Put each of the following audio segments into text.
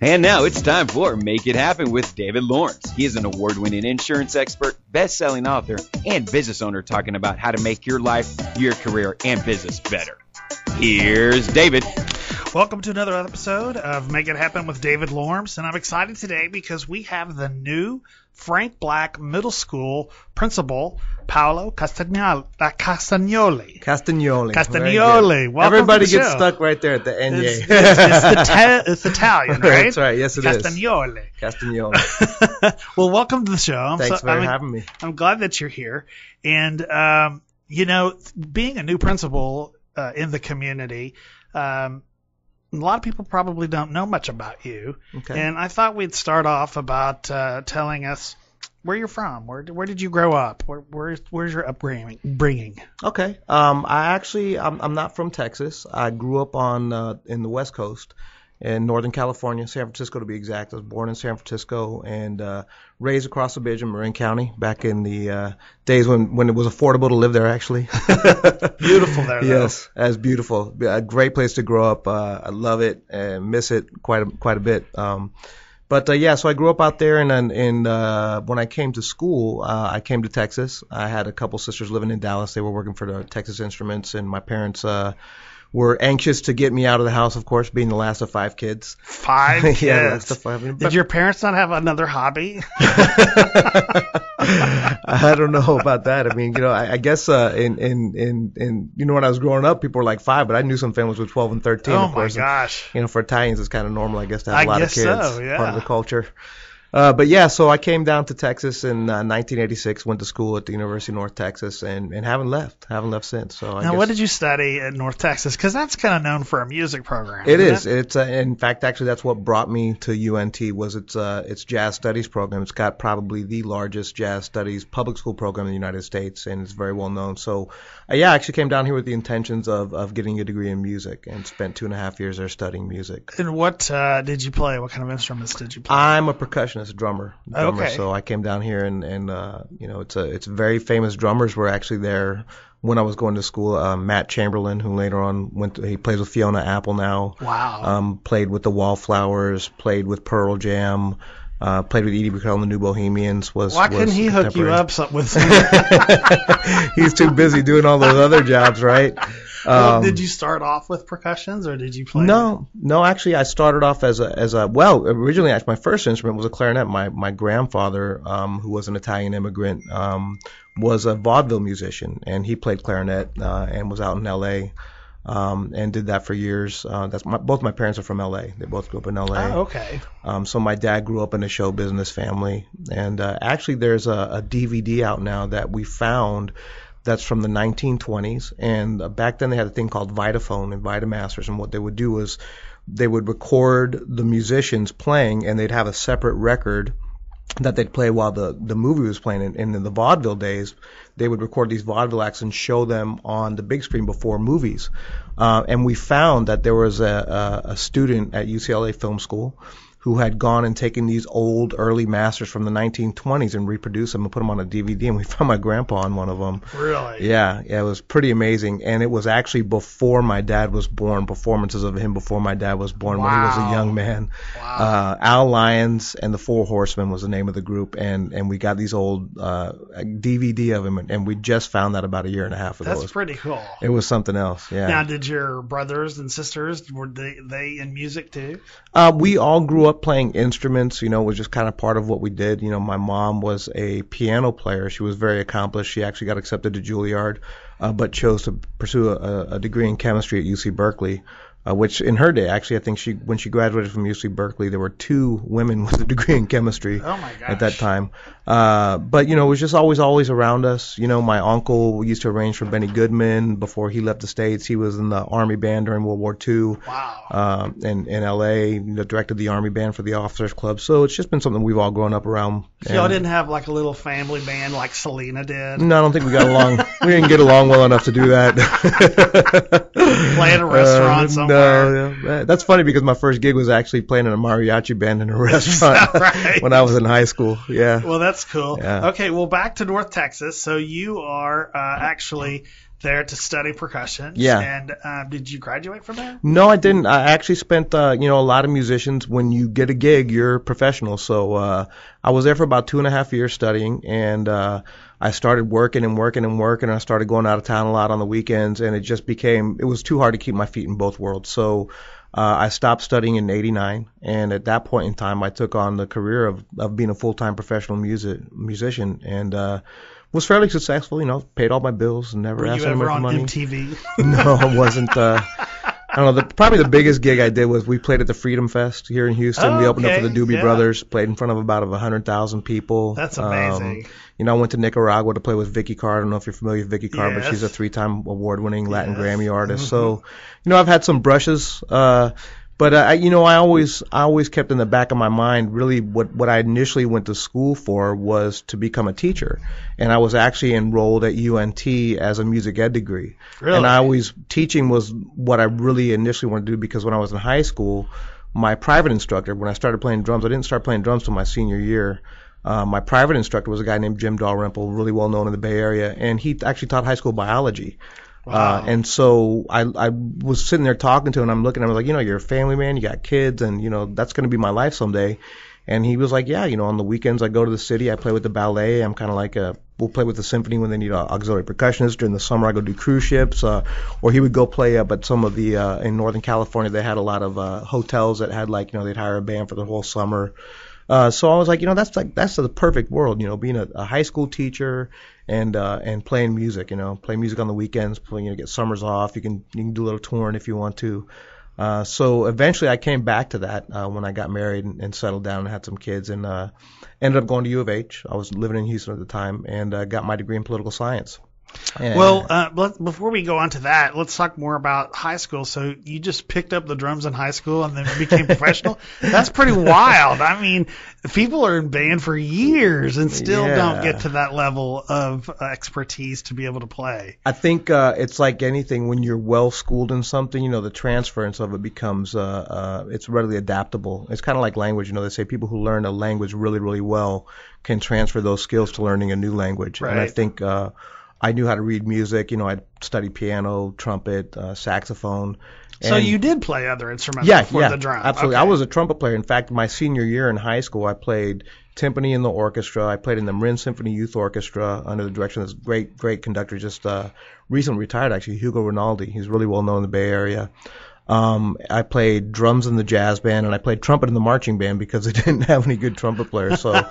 And now it's time for Make It Happen with David Lorms. He is an award-winning insurance expert, best-selling author, and business owner talking about how to make your life, your career, and business better. Here's David. Welcome to another episode of Make It Happen with David Lorms, and I'm excited today because we have the new Frank Black Middle School Principal Paolo Castagnoli. Welcome Everybody to the gets show. stuck right there at the end. It's Italian, right? That's right. Yes, it is. Castagnoli. Well, welcome to the show. Thanks for having me. I'm glad that you're here. And, being a new principal in the community, a lot of people probably don't know much about you. Okay. And I thought we'd start off about telling us where you're from. Where did you grow up? Where's your upbringing? Okay. I'm not from Texas. I grew up in the West Coast in Northern California, San Francisco to be exact. I was born in San Francisco and raised across the bridge in Marin County back in the days when it was affordable to live there, actually. Beautiful there, though. Yes, that's beautiful. A great place to grow up. I love it and miss it quite a bit. So I grew up out there, and then when I came to school, I came to Texas. I had a couple sisters living in Dallas. They were working for the Texas Instruments, and my parents were anxious to get me out of the house, of course, being the last of 5 kids. 5 kids? Yeah, last of 5. Did your parents not have another hobby? I don't know about that. I mean, I guess when I was growing up, people were like 5, but I knew some families with 12 and 13. Oh, of course. My gosh. And, for Italians, it's kind of normal, I guess, to have a lot of kids. So, yeah. Part of the culture. So I came down to Texas in 1986, went to school at the University of North Texas, and haven't left since. So now, what did you study at North Texas? Because that's kind of known for a music program. It is. It's in fact, actually, that's what brought me to UNT was its jazz studies program. It's got probably the largest jazz studies public school program in the United States, and it's very well known. So, I actually came down here with the intentions of getting a degree in music, and spent 2.5 years there studying music. And what did you play? What kind of instruments did you play? I'm a percussionist. A drummer. Okay. So I came down here and it's very famous drummers were actually there when I was going to school. Matt Chamberlain, who later on he plays with Fiona Apple now. Wow. Played with the Wallflowers, played with Pearl Jam, played with Edie Brickell and the New Bohemians. Why couldn't he hook you up with? He's too busy doing all those other jobs, right? Did you start off with percussions, or did you play? No. Actually, I started off originally, actually, my first instrument was a clarinet. My grandfather, who was an Italian immigrant, was a vaudeville musician, and he played clarinet and was out in L.A. And did that for years. Both my parents are from L.A. They both grew up in L.A. Oh, okay. So my dad grew up in a show business family, and actually, there's a DVD out now that we found. That's from the 1920s, and back then they had a thing called Vitaphone and Vitamasters, and what they would do is they would record the musicians playing, and they'd have a separate record that they'd play while the movie was playing. And in the vaudeville days, they would record these vaudeville acts and show them on the big screen before movies. And we found that there was a student at UCLA Film School who had gone and taken these old early masters from the 1920s and reproduced them and put them on a DVD, and we found my grandpa on one of them. Really? Yeah, it was pretty amazing, and it was actually before my dad was born, performances of him before my dad was born. Wow. When he was a young man. Wow. Al Lyons and the Four Horsemen was the name of the group, and we got these old DVD of him, and we just found that about 1.5 years ago. That's pretty cool. It was something else, yeah. Now, did your brothers and sisters, were they in music too? We all grew up playing instruments, was just kind of part of what we did. My mom was a piano player. She was very accomplished. She actually got accepted to Juilliard, but chose to pursue a degree in chemistry at UC Berkeley. Which in her day, actually, I think when she graduated from UC Berkeley, there were 2 women with a degree in chemistry at that time. But, it was just always around us. My uncle used to arrange for Benny Goodman before he left the States. He was in the Army Band during World War II. Wow. In L.A., directed the Army Band for the Officers Club. So it's just been something we've all grown up around. So y'all didn't have like a little family band like Selena did? No, I don't think we got along. We didn't get along well enough to do that. Play at a restaurant somewhere. No, yeah. That's funny because my first gig was actually playing in a mariachi band in a restaurant right? when I was in high school. Yeah. Well, that's cool. Yeah. Okay, well, back to North Texas. So you are actually there to study percussion. Yeah. And did you graduate from there? No, I didn't. I actually spent, a lot of musicians, when you get a gig, you're professional. So I was there for about 2.5 years studying, and I started working. I started going out of town a lot on the weekends, and it was too hard to keep my feet in both worlds. So I stopped studying in '89, and at that point in time, I took on the career of being a full-time professional musician, and was fairly successful, paid all my bills and never asked anyone for money. Were you ever on MTV? No, I wasn't. I don't know. Probably the biggest gig I did was we played at the Freedom Fest here in Houston. We opened up for the Doobie Brothers, played in front of about 100,000 people. That's amazing. I went to Nicaragua to play with Vicky Carr. I don't know if you're familiar with Vicky Carr, but she's a 3-time award-winning Latin Grammy artist. So, I've had some brushes. But I always kept in the back of my mind, really what I initially went to school for was to become a teacher, and I was actually enrolled at UNT as a music ed degree. Really? And teaching was what I really initially wanted to do, because when I was in high school, my private instructor, when I started playing drums, I didn't start playing drums till my senior year. My private instructor was a guy named Jim Dalrymple, really well known in the Bay Area, and he actually taught high school biology. Wow. And so I was sitting there talking to him, and I was like, you're a family man, you got kids, and, that's going to be my life someday. And he was like, yeah, on the weekends I go to the city, I play with the ballet. I'm kind of like we'll play with the symphony when they need an auxiliary percussionist. During the summer I go do cruise ships, or he would go play up at some of the, in Northern California, they had a lot of hotels that had they'd hire a band for the whole summer. So I was like, that's the perfect world, being a high school teacher and playing music, play music on the weekends, get summers off. You can do a little touring if you want to. So eventually I came back to that when I got married and settled down and had some kids, and ended up going to U of H. I was living in Houston at the time, and got my degree in political science. And Before we go on to that, let's talk more about high school. So you just picked up the drums in high school and then became professional? That's pretty wild. I mean, people are in band for years and still don't get to that level of expertise to be able to play. I think it's like anything. When you're well schooled in something, the transference of it becomes it's readily adaptable. It's kind of like language. They say people who learn a language really, really well can transfer those skills to learning a new language. Right. And I think I knew how to read music. I studied piano, trumpet, saxophone. So you did play other instruments before the drum? Absolutely. Okay. I was a trumpet player. In fact, my senior year in high school, I played timpani in the orchestra. I played in the Marin Symphony Youth Orchestra under the direction of this great conductor, just recently retired, actually, Hugo Rinaldi. He's really well known in the Bay Area. I played drums in the jazz band, and I played trumpet in the marching band because they didn't have any good trumpet players. So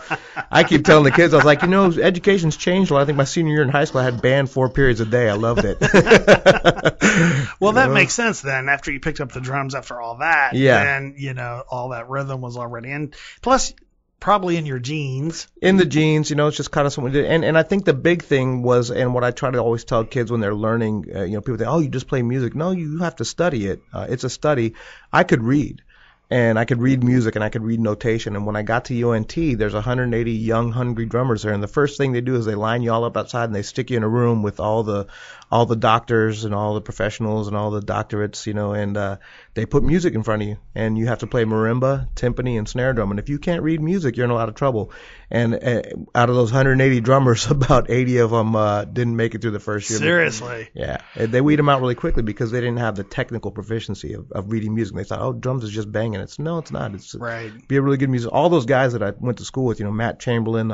I keep telling the kids, I was like, education's changed a lot. I think my senior year in high school, I had band 4 periods a day. I loved it. Well, that makes sense then. After you picked up the drums, after all that, then, all that rhythm was already in. Plus, probably in your genes. In the genes, it's just kind of something we did. And I think the big thing was, and what I try to always tell kids when they're learning, people think, oh, you just play music. No, you have to study it. It's a study. I could read. And I could read music, and I could read notation. And when I got to UNT, there's 180 young, hungry drummers there. And the first thing they do is they line you all up outside, and they stick you in a room with all the doctors and all the professionals and all the doctorates, and they put music in front of you. And you have to play marimba, timpani, and snare drum. And if you can't read music, you're in a lot of trouble. And out of those 180 drummers, about 80 of them didn't make it through the first year. Seriously? Yeah. They weed them out really quickly because they didn't have the technical proficiency of reading music. They thought, oh, drums is just banging. No, it's not. It's right. Be a really good musician. All those guys that I went to school with, Matt Chamberlain,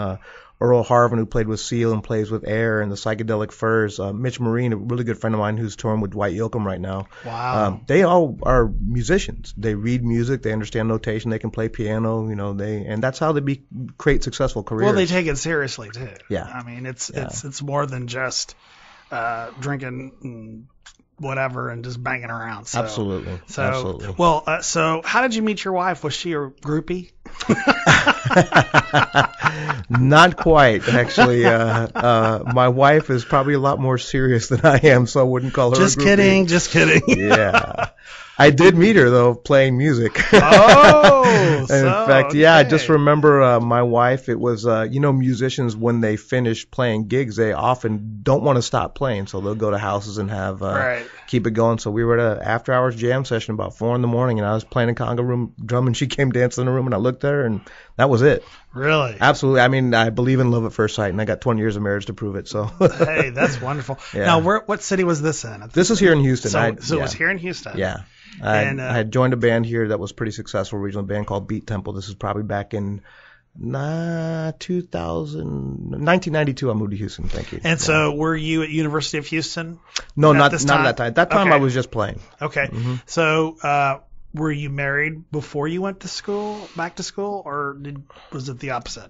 Earl Harvin, who played with Seal and plays with Air and the Psychedelic Furs, Mitch Marine, a really good friend of mine who's touring with Dwight Yoakam right now. Wow. They all are musicians. They read music. They understand notation. They can play piano. And that's how they create successful careers. Well, they take it seriously too. Yeah. I mean, it's more than just drinking and whatever and just banging around. So, Absolutely. Well, so how did you meet your wife? Was she a groupie? Not quite, actually. My wife is probably a lot more serious than I am, so I wouldn't call her a groupie. Just kidding. Yeah. I did meet her though, playing music. Oh, In fact, yeah, I just remember my wife. It was, musicians when they finish playing gigs, they often don't want to stop playing, so they'll go to houses and have keep it going. So we were at an after-hours jam session about 4 a.m, and I was playing a conga room drum, and she came dancing in the room, and I looked at her, and that was it. Really? Absolutely. I mean, I believe in love at first sight, and I got 20 years of marriage to prove it. So. Hey, that's wonderful. Yeah. Now, what city was this in? This is here in Houston. So it was here in Houston. Yeah. I had joined a band here that was pretty successful, regional band called Beat Temple. This is probably back in 1992. I moved to Houston. Thank you. And so were you at University of Houston? No, not at that time. That time okay. I was just playing. Okay. Mm-hmm. So were you married before you went to school, back to school, or was it the opposite?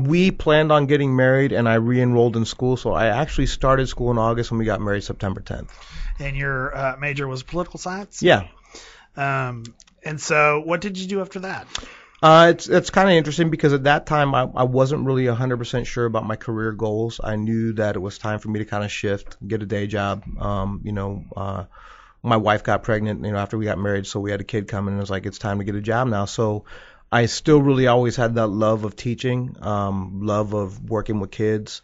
We planned on getting married, and I re-enrolled in school. So I actually started school in August, and we got married September 10th. And your major was political science? Yeah. And so what did you do after that? It's kind of interesting because at that time I wasn't really 100% sure about my career goals. I knew that it was time for me to kind of shift, get a day job. My wife got pregnant, after we got married, so we had a kid coming, and it was like, it's time to get a job now. So I still really always had that love of teaching, love of working with kids,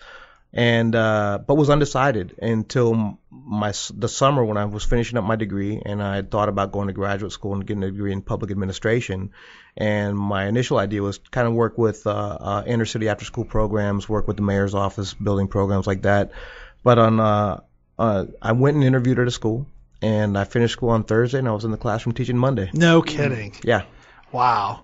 and but was undecided until the summer when I was finishing up my degree, and I had thought about going to graduate school and getting a degree in public administration. And my initial idea was to kind of work with inner city after school programs, work with the mayor's office, building programs like that. But I went and interviewed at a school, and I finished school on Thursday, and I was in the classroom teaching Monday. No kidding. Yeah. Wow.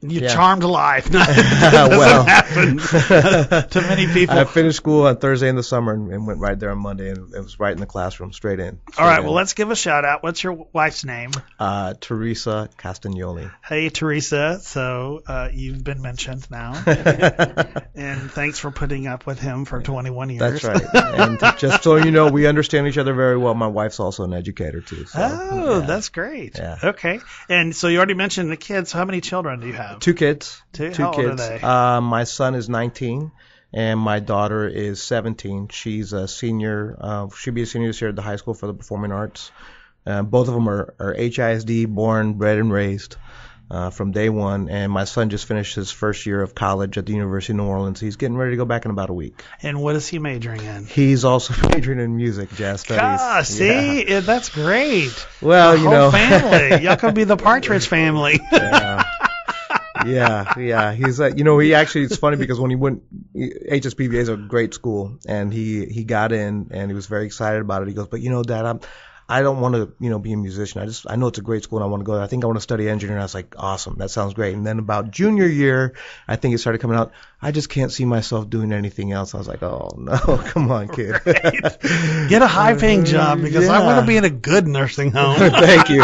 You charmed life. That well, doesn't happen to many people. I finished school on Thursday in the summer and went right there on Monday, and it was right in the classroom, straight in. All right, well, let's give a shout out. What's your wife's name? Teresa Castagnoli. Hey, Teresa. So you've been mentioned now. And thanks for putting up with him for 21 years. That's right. And just so you know, we understand each other very well. My wife's also an educator, too. So, that's great. Yeah. Okay. And so you already mentioned the kids. How many children do you have? 2 kids. Two kids. How old are they? My son is 19, and my daughter is 17. She's a senior. She'll be a senior this year at the high school for the performing arts. Both of them are HISD, born, bred, and raised from day one. And my son just finished his first year of college at the University of New Orleans. He's getting ready to go back in about a week. And what is he majoring in? He's also majoring in music, jazz studies. Gosh, see, that's great. Well, the whole family. Y'all could be the Partridge Family. Yeah. He's he actually, it's funny because when he went, HSPVA is a great school, and he got in and he was very excited about it. He goes, but Dad, I don't want to, be a musician. I know it's a great school and I want to go there. I think I want to study engineering. I was like, awesome. That sounds great. And then about junior year, I think it started coming out, I just can't see myself doing anything else. I was like, oh no, come on, kid. Right. Get a high paying job because I want to be in a good nursing home. Thank you.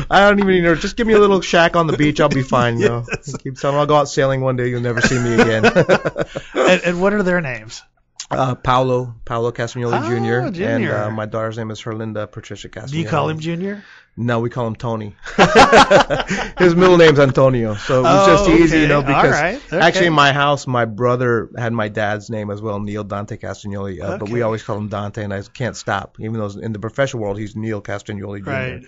I don't even need just give me a little shack on the beach. I'll be fine. Yes. Keep telling me I'll go out sailing one day. You'll never see me again. And what are their names? Paolo Castagnoli Jr. Jr. And my daughter's name is Herlinda Patricia Castagnoli. Do you call him Junior? No, we call him Tony. His middle name's Antonio, so it was just easy, because actually in my house, my brother had my dad's name as well, Neil Dante Castagnoli, but we always call him Dante, and I can't stop, even though in the professional world, he's Neil Castagnoli Jr. Right.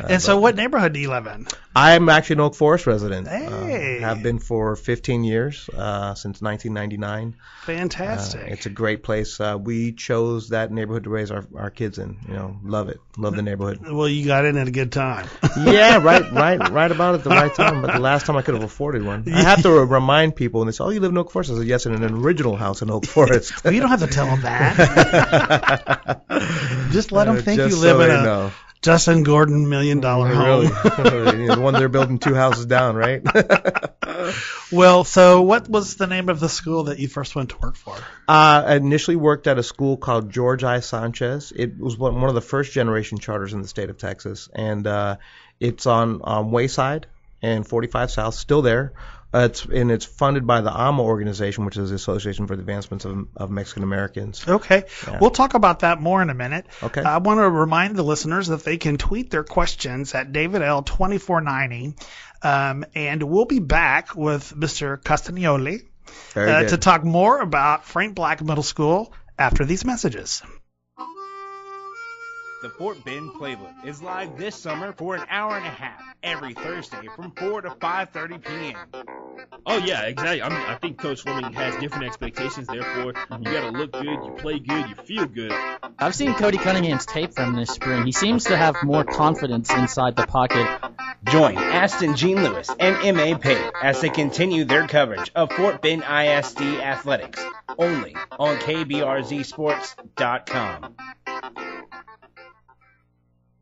And so what neighborhood do you live in? I'm actually an Oak Forest resident. Hey. Have been for 15 years, since 1999. Fantastic. It's a great place. We chose that neighborhood to raise our kids in. Love it. Love the neighborhood. Well, you got in at a good time. Yeah, right about at the right time. But the last time I could have afforded one. I have to remind people, and they say, "Oh, you live in Oak Forest?" I said, "Yes, in an original house in Oak Forest." Well, you don't have to tell them that. Just let them think you live in a Justin Gordon $1 million home. Really? The one they're building 2 houses down, right? Well, so what was the name of the school that you first went to work for? I initially worked at a school called George I. Sanchez. It was one of the first generation charters in the state of Texas, and it's on Wayside and 45 South, still there. It's funded by the AMA organization, which is the Association for the Advancement of Mexican Americans. Okay. Yeah. We'll talk about that more in a minute. Okay. I want to remind the listeners that they can tweet their questions at DavidL2490. And we'll be back with Mr. Castagnoli to talk more about Frank Black Middle School after these messages. The Fort Bend Playbook is live this summer for an hour and a half every Thursday from 4 to 5:30 p.m. Oh, yeah, exactly. I think Coach Fleming has different expectations. Therefore, you got to look good, you play good, you feel good. I've seen Cody Cunningham's tape from this spring. He seems to have more confidence inside the pocket. Join Aston Jean Lewis and M.A. Pate as they continue their coverage of Fort Bend ISD athletics, only on KBRZSports.com.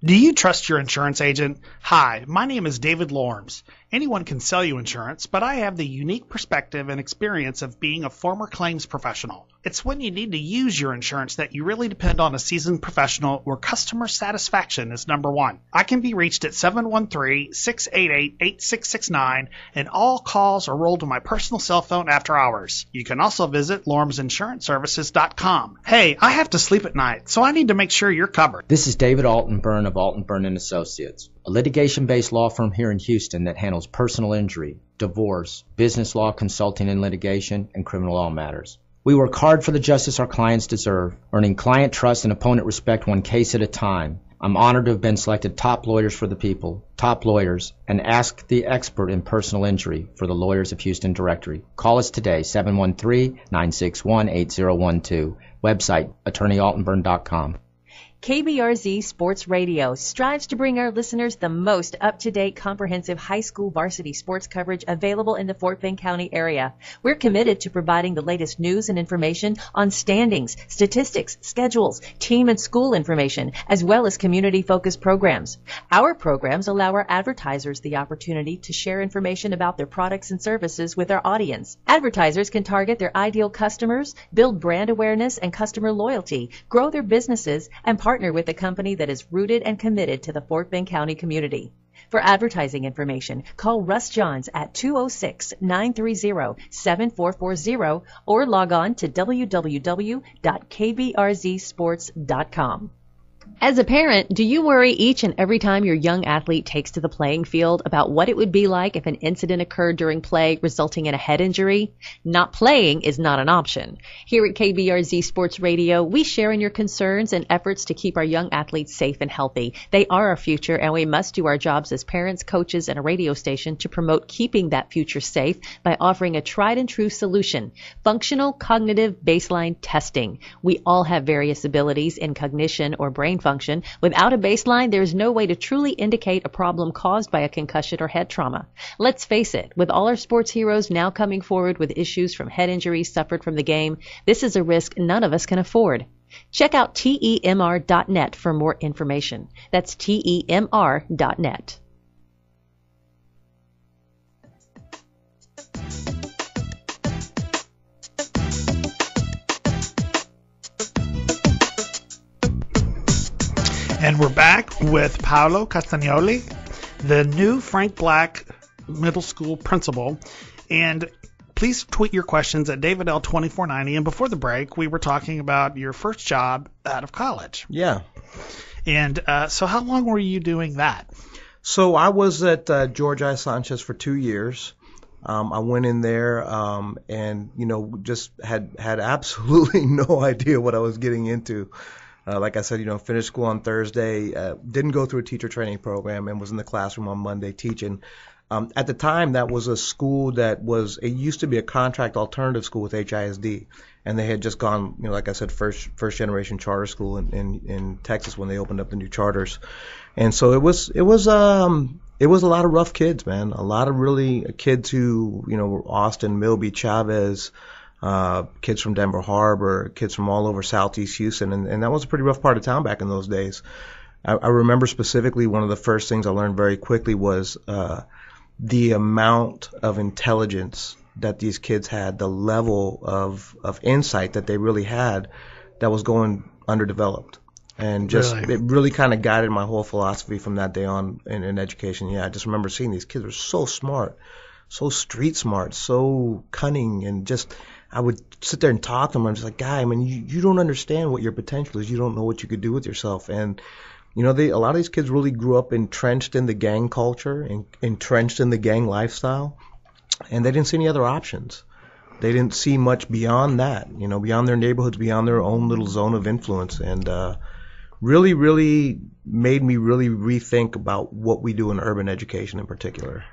Do you trust your insurance agent? Hi, my name is David Lorms. Anyone can sell you insurance, but I have the unique perspective and experience of being a former claims professional. It's when you need to use your insurance that you really depend on a seasoned professional where customer satisfaction is number one. I can be reached at 713-688-8669, and all calls are rolled to my personal cell phone after hours. You can also visit lormsinsuranceservices.com. Hey, I have to sleep at night, so I need to make sure you're covered. This is David Altenburn of Altenburn & Associates, a litigation-based law firm here in Houston that handles personal injury, divorce, business law consulting and litigation, and criminal law matters. We work hard for the justice our clients deserve, earning client trust and opponent respect one case at a time. I'm honored to have been selected top lawyers for the people, top lawyers, and ask the expert in personal injury for the Lawyers of Houston directory. Call us today, 713-961-8012. Website, attorneyaltenburn.com. KBRZ Sports Radio strives to bring our listeners the most up-to-date, comprehensive high school varsity sports coverage available in the Fort Bend County area. We're committed to providing the latest news and information on standings, statistics, schedules, team and school information, as well as community-focused programs. Our programs allow our advertisers the opportunity to share information about their products and services with our audience. Advertisers can target their ideal customers, build brand awareness and customer loyalty, grow their businesses, and partner with a company that is rooted and committed to the Fort Bend County community. For advertising information, call Russ Johns at 206-930-7440 or log on to www.kbrzsports.com. As a parent, do you worry each and every time your young athlete takes to the playing field about what it would be like if an incident occurred during play resulting in a head injury? Not playing is not an option. Here at KBRZ Sports Radio, we share in your concerns and efforts to keep our young athletes safe and healthy. They are our future, and we must do our jobs as parents, coaches, and a radio station to promote keeping that future safe by offering a tried and true solution: functional cognitive baseline testing. We all have various abilities in cognition or brain function. Without a baseline, there is no way to truly indicate a problem caused by a concussion or head trauma. Let's face it, with all our sports heroes now coming forward with issues from head injuries suffered from the game, this is a risk none of us can afford. Check out temr.net for more information. That's temr.net. And we're back with Paolo Castagnoli, the new Frank Black Middle School principal. And please tweet your questions at DavidL2490. And before the break, we were talking about your first job out of college. Yeah. And so how long were you doing that? So I was at George I. Sanchez for 2 years. I went in there and, just had absolutely no idea what I was getting into. Like I said, finished school on Thursday, didn't go through a teacher training program, and was in the classroom on Monday teaching. At the time, that was a school it used to be a contract alternative school with HISD, and they had just gone, like I said, first generation charter school in Texas when they opened up the new charters. And so it was a lot of rough kids, man. A lot of really kids who, were Austin, Milby, Chavez, kids from Denver Harbor, kids from all over Southeast Houston, and that was a pretty rough part of town back in those days. I remember specifically one of the first things I learned very quickly was the amount of intelligence that these kids had, the level of insight that they really had that was going underdeveloped. And just It really kind of guided my whole philosophy from that day on in education. Yeah, I just remember seeing these kids were so smart, so street smart, so cunning, and just I would sit there and talk to them. I'm just like, guy, you don't understand what your potential is. You don't know what you could do with yourself. And, a lot of these kids really grew up entrenched in the gang culture and entrenched in the gang lifestyle, and they didn't see any other options. They didn't see much beyond that, beyond their neighborhoods, beyond their own little zone of influence. And really, really made me really rethink about what we do in urban education in particular.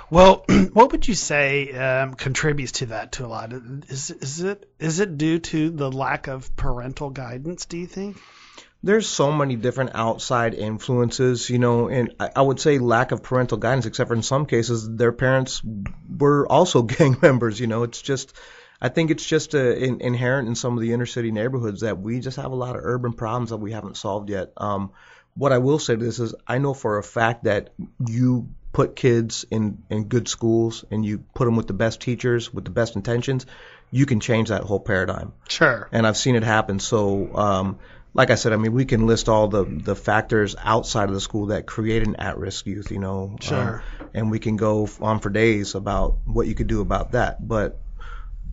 Well, what would you say contributes to that to a lot? Is it due to the lack of parental guidance, do you think? There's so many different outside influences, and I would say lack of parental guidance, except for in some cases their parents were also gang members. I think it's just inherent in some of the inner city neighborhoods that we just have a lot of urban problems that we haven't solved yet. What I will say to this is I know for a fact that you put kids in good schools and you put them with the best teachers, with the best intentions, you can change that whole paradigm. Sure. And I've seen it happen. So, like I said, we can list all the factors outside of the school that create an at-risk youth, Sure. And we can go on for days about what you could do about that. But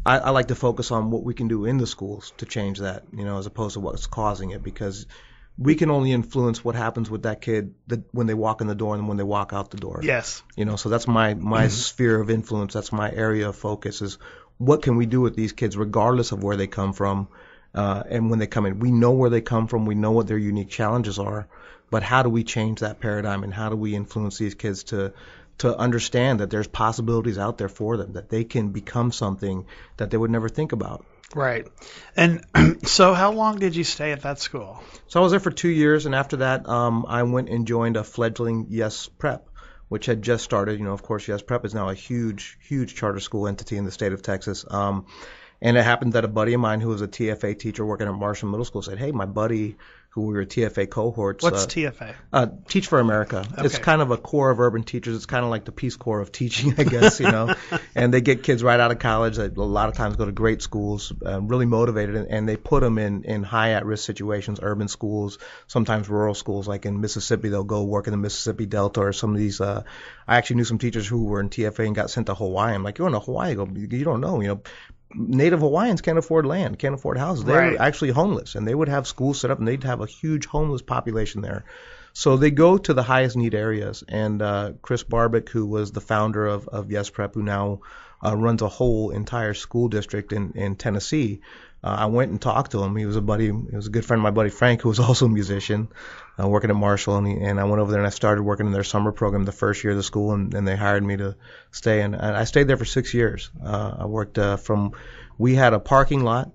I like to focus on what we can do in the schools to change that, as opposed to what's causing it, because we can only influence what happens with that kid when they walk in the door and when they walk out the door. Yes. So that's my sphere of influence. That's my area of focus is what can we do with these kids regardless of where they come from. And when they come in, we know where they come from. We know what their unique challenges are. But how do we change that paradigm, and how do we influence these kids to understand that there's possibilities out there for them, that they can become something that they would never think about? Right. And so how long did you stay at that school? So I was there for 2 years, and after that, I went and joined a fledgling Yes Prep, which had just started. Of course, Yes Prep is now a huge, huge charter school entity in the state of Texas. And it happened that a buddy of mine who was a TFA teacher working at Marshall Middle School said, hey, my buddy who we were TFA cohorts. What's TFA? Teach for America. Okay. It's kind of a core of urban teachers. It's kind of like the Peace Corps of teaching, I guess, And they get kids right out of college that a lot of times go to great schools, really motivated, and they put them in high at-risk situations, urban schools, sometimes rural schools. Like in Mississippi, they'll go work in the Mississippi Delta or some of these. I actually knew some teachers who were in TFA and got sent to Hawaii. I'm like, you're in Hawaii. You don't know, Native Hawaiians can't afford land, can't afford houses. They're actually homeless, and they would have schools set up, and they'd have a huge homeless population there. So they go to the highest need areas. And Chris Barbick, who was the founder of Yes Prep, who now runs a whole entire school district in Tennessee, I went and talked to him. He was a good friend of my buddy Frank, who was also a musician, working at Marshall. And I went over there and I started working in their summer program the first year of the school, and they hired me to stay. And I stayed there for 6 years. I worked we had a parking lot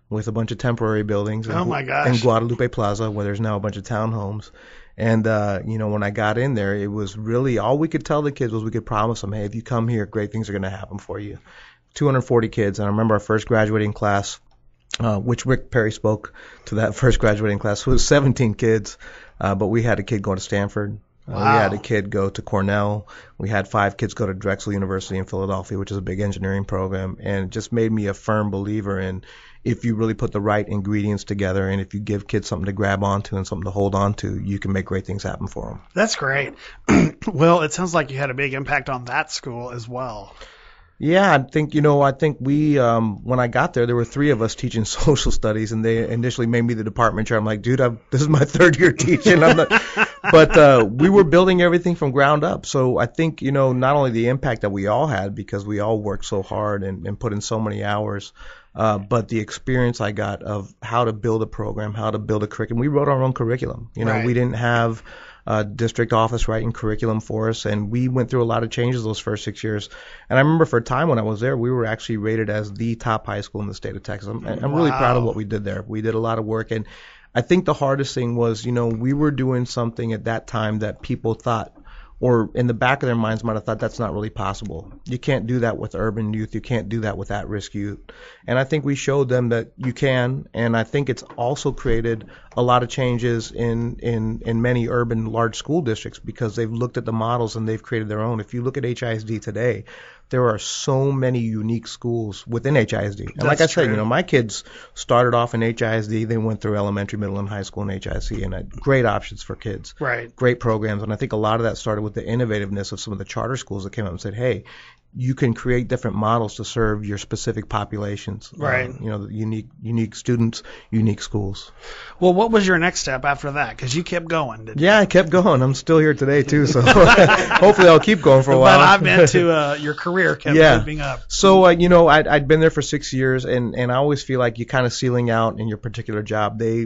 with a bunch of temporary buildings Oh my gosh. in Guadalupe Plaza, where there's now a bunch of townhomes. And, when I got in there, it was really all we could tell the kids was we could promise them, hey, if you come here, great things are going to happen for you. 240 kids. And I remember our first graduating class, which Rick Perry spoke to that first graduating class, was 17 kids. But we had a kid go to Stanford. Wow. We had a kid go to Cornell. We had 5 kids go to Drexel University in Philadelphia, which is a big engineering program. And it just made me a firm believer in if you really put the right ingredients together and if you give kids something to grab onto and something to hold on to, you can make great things happen for them. That's great. Well, it sounds like you had a big impact on that school as well. Yeah, I think we, when I got there were 3 of us teaching social studies, and they initially made me the department chair. I'm like, dude, this is my 3rd year teaching. But we were building everything from ground up. So I think, not only the impact that we all had because we all worked so hard and put in so many hours, but the experience I got of how to build a program, how to build a curriculum. We wrote our own curriculum. Right. We didn't have a district office writing curriculum for us, and we went through a lot of changes those first 6 years. And I remember for a time when I was there, we were actually rated as the top high school in the state of Texas. I'm really proud of what we did there. We did a lot of work, and I think the hardest thing was, we were doing something at that time that people thought, or in the back of their minds might have thought that's not really possible. You can't do that with urban youth. You can't do that with at-risk youth. And I think we showed them that you can, and I think it's also created a lot of changes in many urban large school districts because they've looked at the models and they've created their own. If you look at HISD today, there are so many unique schools within HISD. And like I said, my kids started off in HISD. They went through elementary, middle, and high school in HISD, and had great options for kids. Right. Great programs. And I think a lot of that started with the innovativeness of some of the charter schools that came up and said, hey, you can create different models to serve your specific populations. Right. The unique students, unique schools. Well, what was your next step after that? Because you kept going, didn't you? Yeah, I kept going. I'm still here today, too, so hopefully I'll keep going for a while. But I meant to your career kept moving up. So, I'd been there for 6 years, and I always feel like you're kind of ceiling out in your particular job. They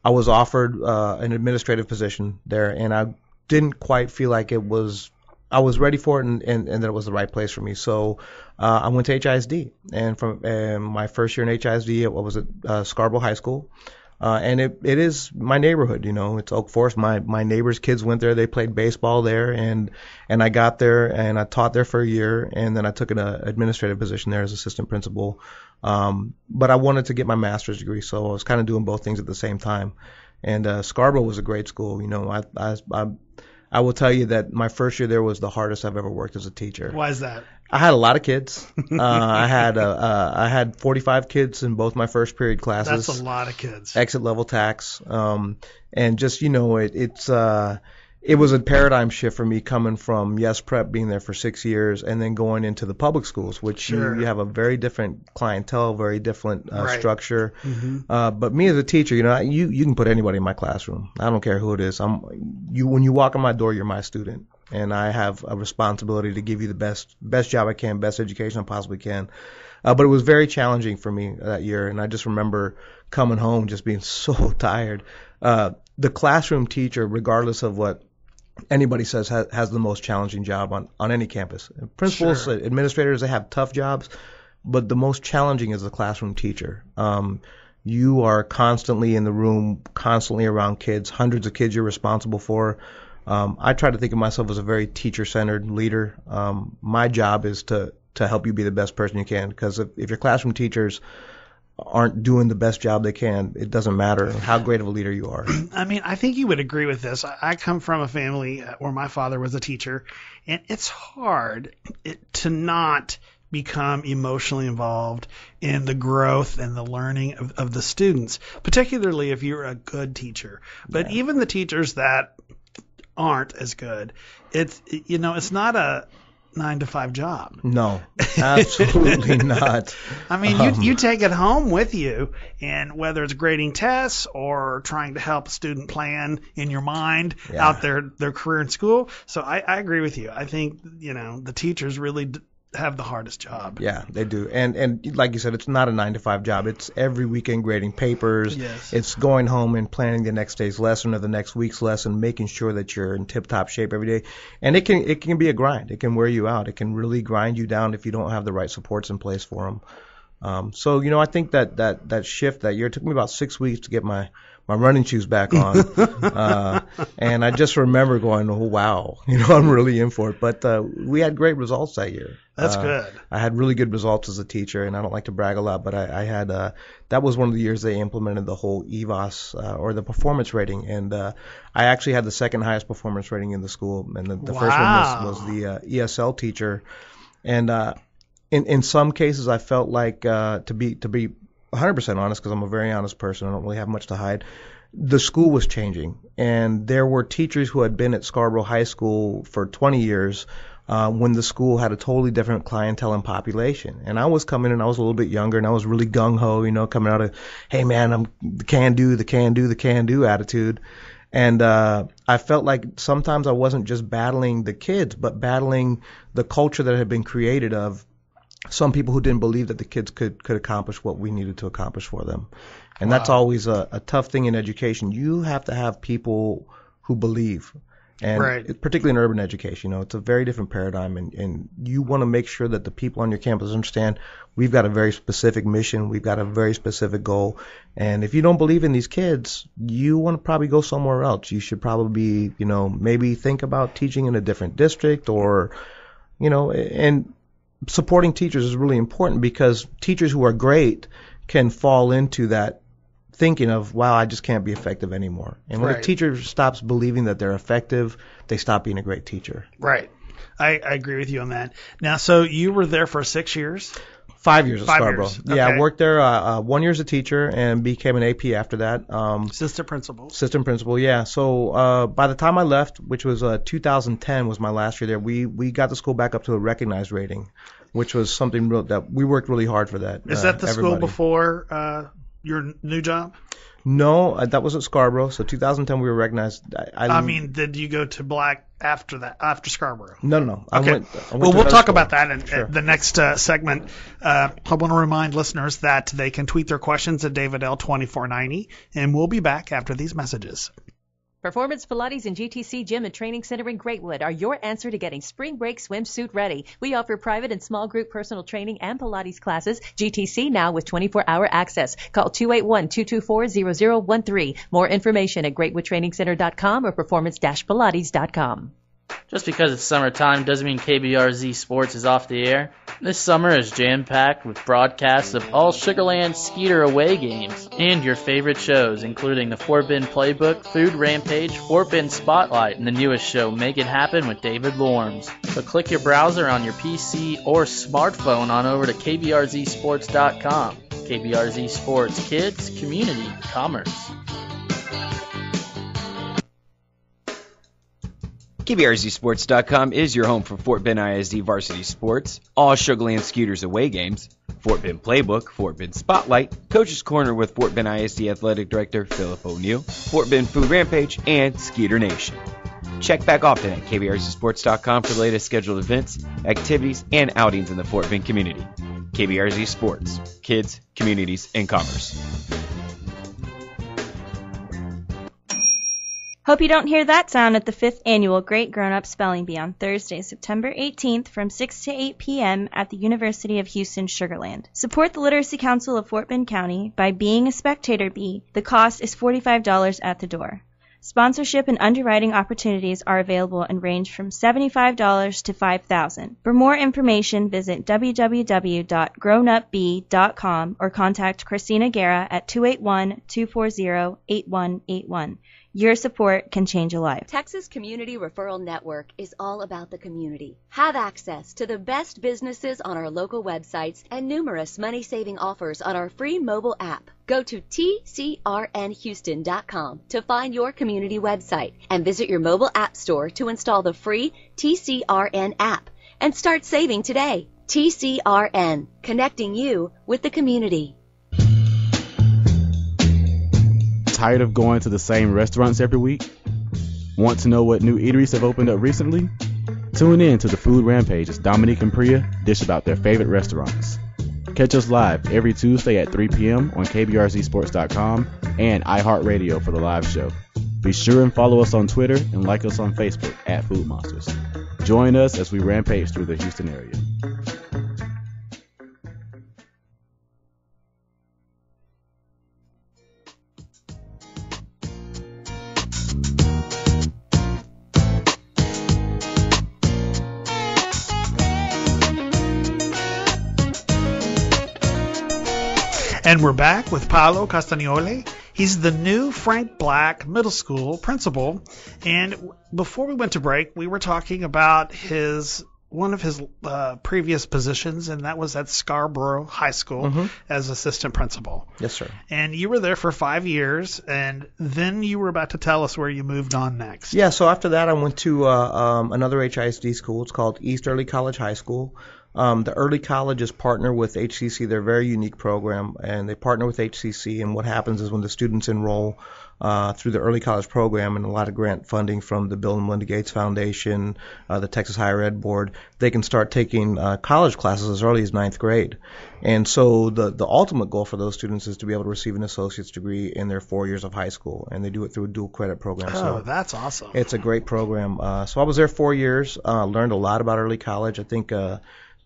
I was offered an administrative position there, and I didn't quite feel like I was ready for it and that it was the right place for me. So I went to HISD, and from my first year in HISD, I was at Scarborough High School. And it is my neighborhood, it's Oak Forest. My neighbors' kids went there. They played baseball there, and I got there and I taught there for a year, and then I took an administrative position there as assistant principal. But I wanted to get my master's degree, so I was kind of doing both things at the same time. And Scarborough was a great school. I will tell you that my first year there was the hardest I've ever worked as a teacher. Why is that? I had a lot of kids. I had 45 kids in both my first period classes. That's a lot of kids. Exit level tax. And just, it was a paradigm shift for me coming from Yes Prep, being there for 6 years, and then going into the public schools, which you have a very different clientele, very different structure. Mm-hmm. But me as a teacher, you can put anybody in my classroom. I don't care who it is. When you walk in my door, you're my student. And I have a responsibility to give you the best job I can, best education I possibly can. But it was very challenging for me that year, and I just remember coming home just being so tired. The classroom teacher, regardless of what anybody says, has the most challenging job on any campus. Principals, administrators, they have tough jobs, but the most challenging is the classroom teacher. You are constantly in the room, constantly around kids, hundreds of kids you're responsible for. I try to think of myself as a very teacher-centered leader. My job is to help you be the best person you can, because if your classroom teachers aren't doing the best job they can, it doesn't matter how great of a leader you are. I mean, I think you would agree with this. I come from a family where my father was a teacher, and it's hard to not become emotionally involved in the growth and the learning of the students, particularly if you're a good teacher. But even the teachers that aren't as good, it's not a 9-to-5 job. No, absolutely not. I mean, you take it home with you, and whether it's grading tests or trying to help a student plan in your mind out their career in school. So I agree with you. I think, the teachers really have the hardest job. Yeah, they do. And like you said, it's not a 9-to-5 job. It's every weekend grading papers. Yes. It's going home and planning the next day's lesson or the next week's lesson, making sure that you're in tip-top shape every day. And it can be a grind. It can wear you out. It can really grind you down if you don't have the right supports in place for them. So I think that shift that year, it took me about 6 weeks to get my running shoes back on. And I just remember going, oh, wow, I'm really in for it. But we had great results that year. That's good. I had really good results as a teacher, and I don't like to brag a lot, but I had that was one of the years they implemented the whole EVOS or the performance rating. And I actually had the second highest performance rating in the school. And the first one was the ESL teacher. And in some cases, I felt like to be 100% honest, because I'm a very honest person, I don't really have much to hide, the school was changing, and there were teachers who had been at Scarborough High School for 20 years when the school had a totally different clientele and population. And I was coming in, I was a little bit younger, and I was really gung-ho, coming out of, hey man, I'm the can-do attitude. And I felt like sometimes I wasn't just battling the kids, but battling the culture that had been created of some people who didn't believe that the kids could accomplish what we needed to accomplish for them. And that's always a tough thing in education. You have to have people who believe. And particularly in urban education, it's a very different paradigm. And you want to make sure that the people on your campus understand we've got a very specific mission. We've got a very specific goal. And if you don't believe in these kids, you want to probably go somewhere else. You should probably, maybe think about teaching in a different district or, and supporting teachers is really important, because teachers who are great can fall into that thinking of, wow, I just can't be effective anymore. And when a teacher stops believing that they're effective, they stop being a great teacher. Right. I agree with you on that. Now, so you were there for 6 years? 5 years at Scarborough. Okay. Yeah, I worked there 1 year as a teacher and became an AP after that. Assistant principal. Assistant principal, yeah. So by the time I left, which was 2010 was my last year there, we got the school back up to a recognized rating, which was something that we worked really hard for that. Is that the school before your new job? No, that was at Scarborough. So 2010 we were recognized. I mean, did you go to Black after that, after Scarborough? No. Okay. We'll talk about that in the next segment. I want to remind listeners that they can tweet their questions at DavidL2490, and we'll be back after these messages. Performance Pilates and GTC Gym and Training Center in Greatwood are your answer to getting spring break swimsuit ready. We offer private and small group personal training and Pilates classes. GTC now with 24-hour access. Call 281-224-0013. More information at greatwoodtrainingcenter.com or performance-pilates.com. Just because it's summertime doesn't mean KBRZ Sports is off the air. This summer is jam-packed with broadcasts of all Sugarland Skeeter away games and your favorite shows, including the Fort Bend Playbook, Food Rampage, Fort Bend Spotlight, and the newest show, Make It Happen with David Lorms. So click your browser on your PC or smartphone on over to kbrzsports.com. KBRZ Sports, kids, community, commerce. KBRZSports.com is your home for Fort Bend ISD varsity sports, all Sugarland Skeeters away games, Fort Bend Playbook, Fort Bend Spotlight, Coach's Corner with Fort Bend ISD Athletic Director Philip O'Neill, Fort Bend Food Rampage, and Skeeter Nation. Check back often at KBRZSports.com for the latest scheduled events, activities, and outings in the Fort Bend community. KBRZ Sports, kids, communities, and commerce. Hope you don't hear that sound at the 5th Annual Great Grown Up Spelling Bee on Thursday, September 18th from 6 to 8 p.m. at the University of Houston Sugarland. Support the Literacy Council of Fort Bend County by being a spectator bee. The cost is $45 at the door. Sponsorship and underwriting opportunities are available and range from $75 to $5,000. For more information, visit www.grownupbee.com or contact Christina Guerra at 281-240-8181. Your support can change a life. Texas Community Referral Network is all about the community. Have access to the best businesses on our local websites and numerous money-saving offers on our free mobile app. Go to tcrnhouston.com to find your community website and visit your mobile app store to install the free TCRN app and start saving today. TCRN, connecting you with the community. Tired of going to the same restaurants every week? Want to know what new eateries have opened up recently? Tune in to the Food Rampage as Dominique and Priya dish about their favorite restaurants. Catch us live every Tuesday at 3 p.m. on kbrzsports.com and iHeartRadio for the live show. Be sure and follow us on Twitter and like us on Facebook at Food Monsters. Join us as we rampage through the Houston area. And we're back with Paolo Castagnoli. He's the new Frank Black Middle School principal. And before we went to break, we were talking about one of his previous positions, and that was at Scarborough High School as assistant principal. Yes, sir. And you were there for 5 years, and then you were about to tell us where you moved on next. Yeah, so after that I went to another HISD school. It's called East Early College High School. The early colleges partner with HCC. They're a very unique program, and they partner with HCC. And what happens is when the students enroll through the early college program and a lot of grant funding from the Bill and Melinda Gates Foundation, the Texas Higher Ed Board, they can start taking college classes as early as 9th grade. And so the ultimate goal for those students is to be able to receive an associate's degree in their 4 years of high school, and they do it through a dual credit program. Oh, so that's awesome. It's a great program. So I was there 4 years, learned a lot about early college. I think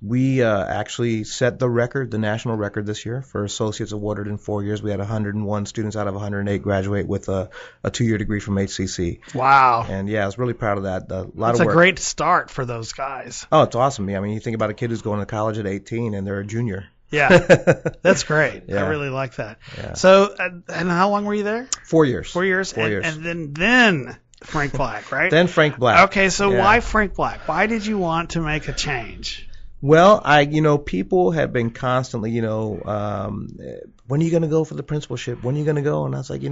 we actually set the record, the national record this year for associates awarded in 4 years. We had 101 students out of 108 graduate with a 2-year degree from HCC. Wow. And yeah, I was really proud of that. It's a great start for those guys. Oh, it's awesome. I mean, you think about a kid who's going to college at 18 and they're a junior. Yeah, that's great. Yeah. I really like that. Yeah. So, and how long were you there? 4 years. 4 years. 4 years. And then Frank Black, right? Then Frank Black. Okay, so why Frank Black? Why did you want to make a change? Well, people have been constantly, when are you going to go for the principalship? When are you going to go? And I was like,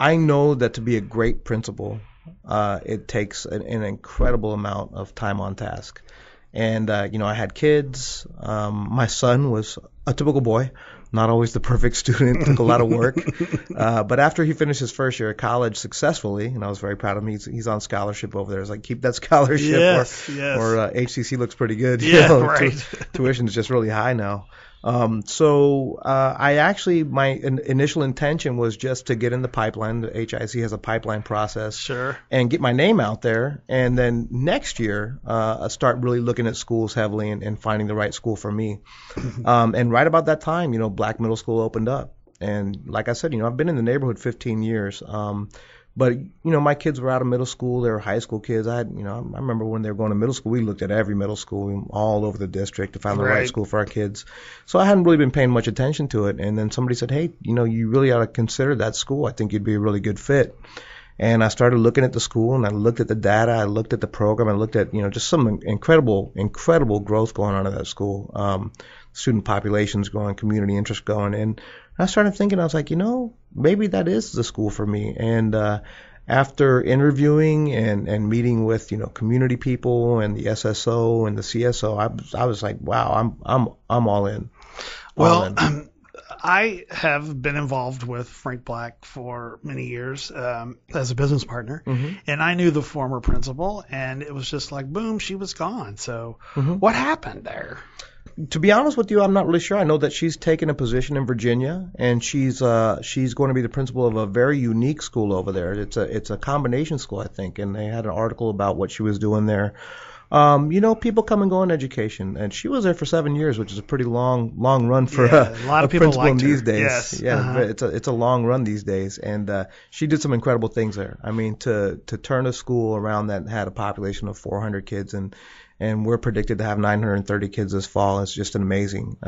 I know that to be a great principal, it takes an incredible amount of time on task. And, I had kids. My son was a typical boy, not always the perfect student, took a lot of work. But after he finished his first year of college successfully, and I was very proud of him, he's on scholarship over there. It's like, keep that scholarship, or HCC looks pretty good. Right. Tuition is just really high now. My initial intention was just to get in the pipeline. The HIC has a pipeline process. Sure. And get my name out there. And then next year, start really looking at schools heavily and finding the right school for me. And right about that time, Black Middle School opened up. And like I said, I've been in the neighborhood 15 years. But my kids were out of middle school. They were high school kids. I remember when they were going to middle school, we looked at every middle school all over the district to find the right school for our kids. So I hadn't really been paying much attention to it. And then somebody said, hey, you really ought to consider that school. I think you'd be a really good fit. And I started looking at the school, and I looked at the data. I looked at the program. I looked at, just some incredible growth going on in that school. Student populations growing, community interest growing. And I started thinking, I was like, maybe that is the school for me. And after interviewing and meeting with, community people and the SSO and the CSO, I was like, wow, I'm all in. I have been involved with Frank Black for many years as a business partner, and I knew the former principal, and it was just like, boom, she was gone. So what happened there? To be honest with you, I'm not really sure. I know that she's taken a position in Virginia, and she's going to be the principal of a very unique school over there. It's a combination school, I think, and they had an article about what she was doing there. People come and go in education, and she was there for 7 years, which is a pretty long run for a lot of people principal in these days. Yes. Yeah, it's a long run these days, and she did some incredible things there. I mean, to turn a school around that had a population of 400 kids and we're predicted to have 930 kids this fall. It's just amazing.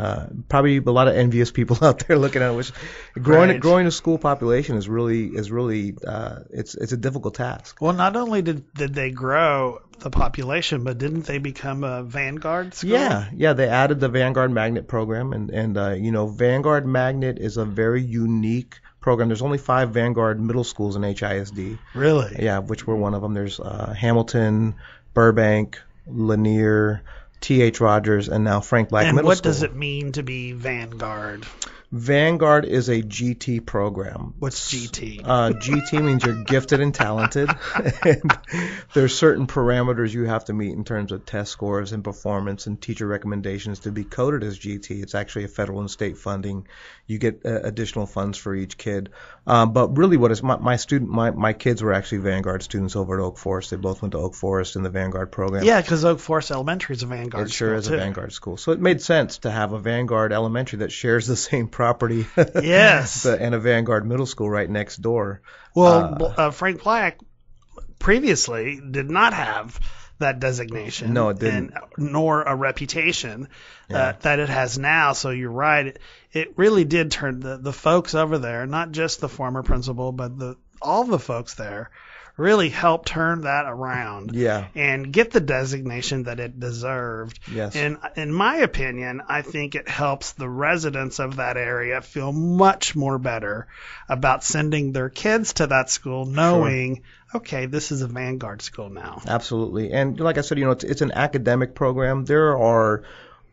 Probably a lot of envious people out there looking at it. Which growing a school population is really it's a difficult task. Well, not only did they grow the population, but didn't they become a Vanguard school? Yeah. They added the Vanguard Magnet program, and Vanguard Magnet is a very unique program. There's only 5 Vanguard middle schools in HISD. Really? Yeah, which we're one of them. There's Hamilton, Burbank, Lanier, T.H. Rogers, and now Frank Black Middle School. And what does it mean to be Vanguard? Vanguard is a GT program. What's GT? GT means you're gifted and talented. And there's certain parameters you have to meet in terms of test scores and performance and teacher recommendations to be coded as GT. It's actually a federal and state funding. You get additional funds for each kid. But really what is my kids were actually Vanguard students over at Oak Forest. They both went to Oak Forest in the Vanguard program. Yeah, because Oak Forest Elementary is a Vanguard school. It sure is a Vanguard school. So it made sense to have a Vanguard Elementary that shares the same property. Yes. And a Vanguard Middle School right next door. Well, Frank Black previously did not have that designation. No, it didn't. Nor a reputation that it has now. So you're right. It really did turn the folks over there, not just the former principal, but all the folks there really helped turn that around. Yeah. And get the designation that it deserved. Yes. And in my opinion, I think it helps the residents of that area feel much more better about sending their kids to that school knowing, okay, this is a Vanguard school now. Absolutely. And like I said, it's an academic program. There are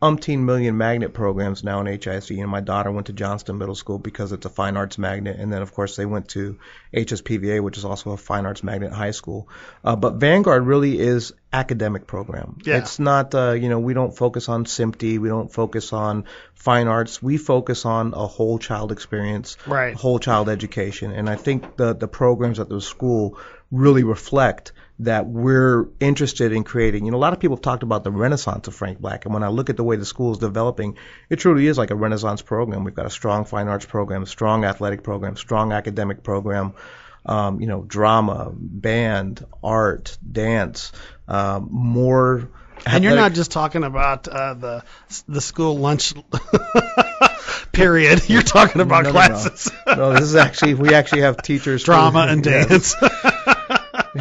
umpteen million magnet programs now in HISD. My daughter went to Johnston Middle School because it's a fine arts magnet, and then of course they went to HSPVA, which is also a fine arts magnet high school. But Vanguard really is academic program. Yeah. It's not we don't focus on SMPTE, we don't focus on fine arts. We focus on a whole child experience, right, whole child education, and I think the programs at the school really reflect that we're interested in creating. A lot of people have talked about the renaissance of Frank Black, and when I look at the way the school is developing, it truly is like a renaissance program. We've got a strong fine arts program, a strong athletic program, strong academic program, drama, band, art, dance, more. And you're not just talking about the school lunch period. You're talking about classes. No, this is actually, we actually have teachers. Drama and dance.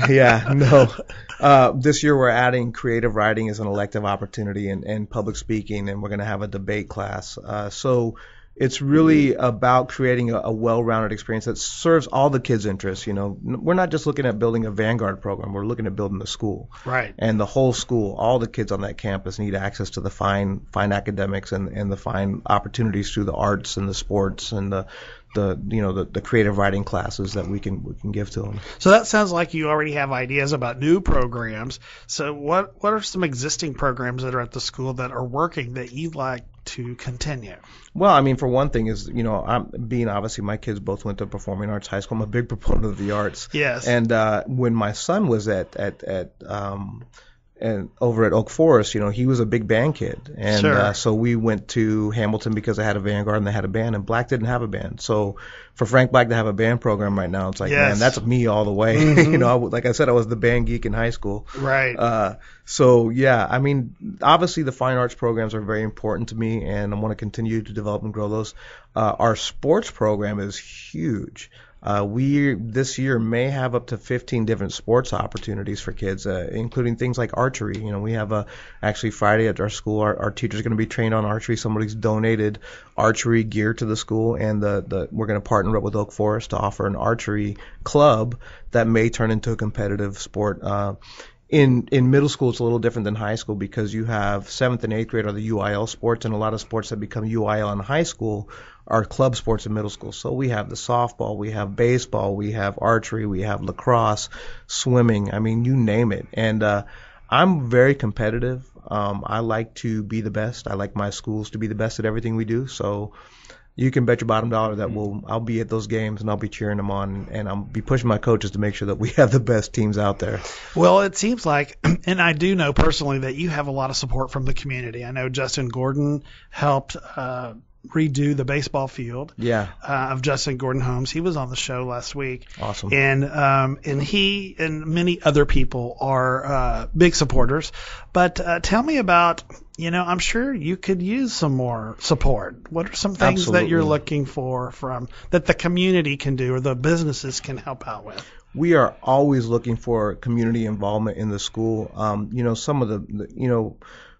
Yeah, no. This year we're adding creative writing as an elective opportunity and public speaking, and we're going to have a debate class. So it's really about creating a well-rounded experience that serves all the kids' interests. We're not just looking at building a Vanguard program. We're looking at building the school. Right. And the whole school, all the kids on that campus need access to the fine academics and the fine opportunities through the arts and the sports and the creative writing classes that we can give to them. So that sounds like you already have ideas about new programs. So what are some existing programs that are at the school that are working that you'd like to continue? Well, I mean, for one thing is, obviously my kids both went to performing arts high school. I'm a big proponent of the arts. Yes. And when my son was and over at Oak Forest, he was a big band kid. And sure. So we went to Hamilton because I had a Vanguard and they had a band, and Black didn't have a band. So for Frank Black to have a band program right now, it's like, yes. man, that's me all the way. Mm-hmm. Like I said, I was the band geek in high school. Right. So, yeah, I mean, obviously the fine arts programs are very important to me, and I want to continue to develop and grow those. Our sports program is huge. We this year may have up to 15 different sports opportunities for kids, including things like archery. We have actually Friday at our school, our teachers are going to be trained on archery. Somebody's donated archery gear to the school, and we're going to partner up with Oak Forest to offer an archery club that may turn into a competitive sport. In middle school, it's a little different than high school because you have 7th and 8th grade are the UIL sports, and a lot of sports that become UIL in high school are club sports in middle school. So we have the softball, we have baseball, we have archery, we have lacrosse, swimming. I mean, you name it. And I'm very competitive. I like to be the best. I like my schools to be the best at everything we do. So you can bet your bottom dollar that I'll be at those games and I'll be cheering them on, and I'll be pushing my coaches to make sure that we have the best teams out there. Well, it seems like, and I do know personally that you have a lot of support from the community. I know Justin Gordon helped redo the baseball field. Yeah. Of Justin Gordon Holmes. He was on the show last week. Awesome. And he and many other people are big supporters. But tell me about, I'm sure you could use some more support. What are some things Absolutely. that you're looking for that the community can do or the businesses can help out with? We are always looking for community involvement in the school. Some of the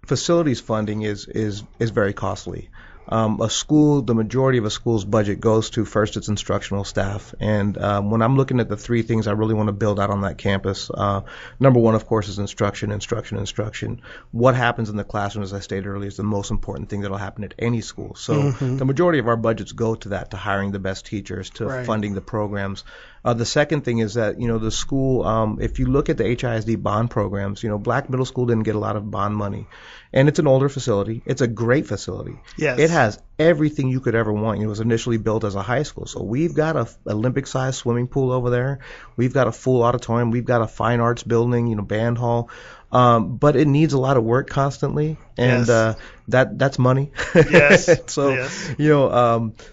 facilities funding is very costly. The majority of a school's budget goes to first its instructional staff. And when I'm looking at the three things I really want to build out on that campus, number one, of course, is instruction. What happens in the classroom, as I stated earlier, is the most important thing that will happen at any school. So the majority of our budgets go to that, to hiring the best teachers, to right. funding the programs. The second thing is that, the school, if you look at the HISD bond programs, Black Middle School didn't get a lot of bond money. And it's an older facility. It's a great facility. Yes. It has everything you could ever want. It was initially built as a high school. So we've got a Olympic-sized swimming pool over there. We've got a full auditorium. We've got a fine arts building, band hall. But it needs a lot of work constantly. And yes. That's money. Yes. So, yes.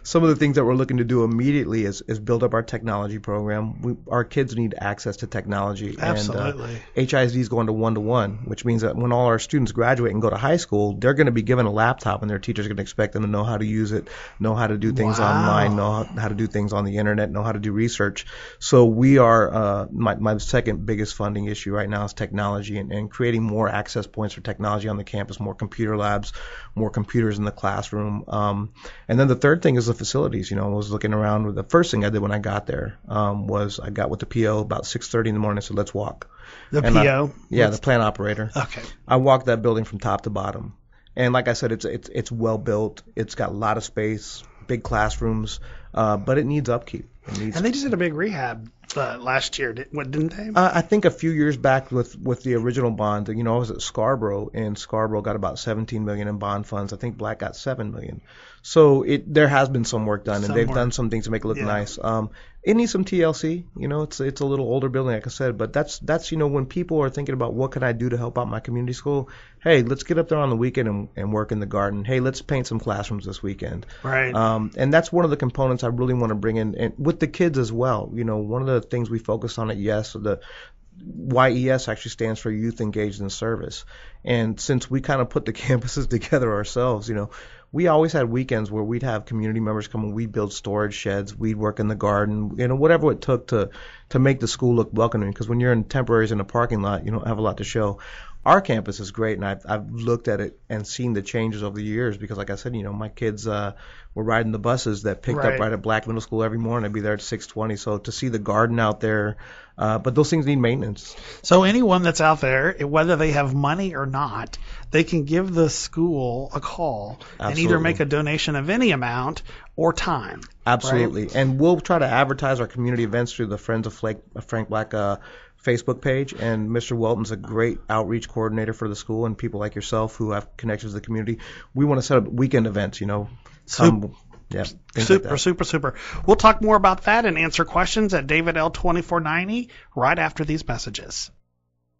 Some of the things that we're looking to do immediately is build up our technology program. Our kids need access to technology. Absolutely. And HISD is going to 1-to-1, which means that when all our students graduate and go to high school, they're going to be given a laptop, and their teachers are going to expect them to know how to use it, know how to do things online, know how to do things on the internet, know how to do research. So we are, my second biggest funding issue right now is technology and creating more access points for technology on the campus, more computer labs, more computers in the classroom. And then the third thing is the facilities. I was looking around. The first thing I did when I got there was I got with the PO about 6:30 in the morning and said, let's walk. The PO? The plant operator. Okay. I walked that building from top to bottom. And like I said, it's well built. It's got a lot of space, big classrooms, but it needs upkeep. And they just did a big rehab last year, didn't they? I think a few years back with the original bond, I was at Scarborough, and Scarborough got about $17 million in bond funds. I think Black got $7 million. So there has been some work done, and they've done some things to make it look nice. It needs some TLC. It's a little older building, like I said, but that's when people are thinking about what can I do to help out my community school. Hey, let's get up there on the weekend and work in the garden. Hey, let's paint some classrooms this weekend. Right. And that's one of the components I really want to bring in, and with the kids as well. One of the things we focus on at YES, the YES actually stands for Youth Engaged in Service. And since we kind of put the campuses together ourselves, we always had weekends where we'd have community members come and we'd build storage sheds, we'd work in the garden, whatever it took to make the school look welcoming. Because when you're in temporaries in a parking lot, you don't have a lot to show. Our campus is great, and I've looked at it and seen the changes over the years because, like I said, my kids were riding the buses that picked up right at Black Middle School every morning. I'd be there at 6:20. So to see the garden out there, but those things need maintenance. So anyone that's out there, whether they have money or not, they can give the school a call and either make a donation of any amount or time. Absolutely. Right? And we'll try to advertise our community events through the Friends of Frank Black Facebook page, and Mr. Welton's a great outreach coordinator for the school, and people like yourself who have connections to the community. We want to set up weekend events, Super. We'll talk more about that and answer questions at David L. 2490 right after these messages.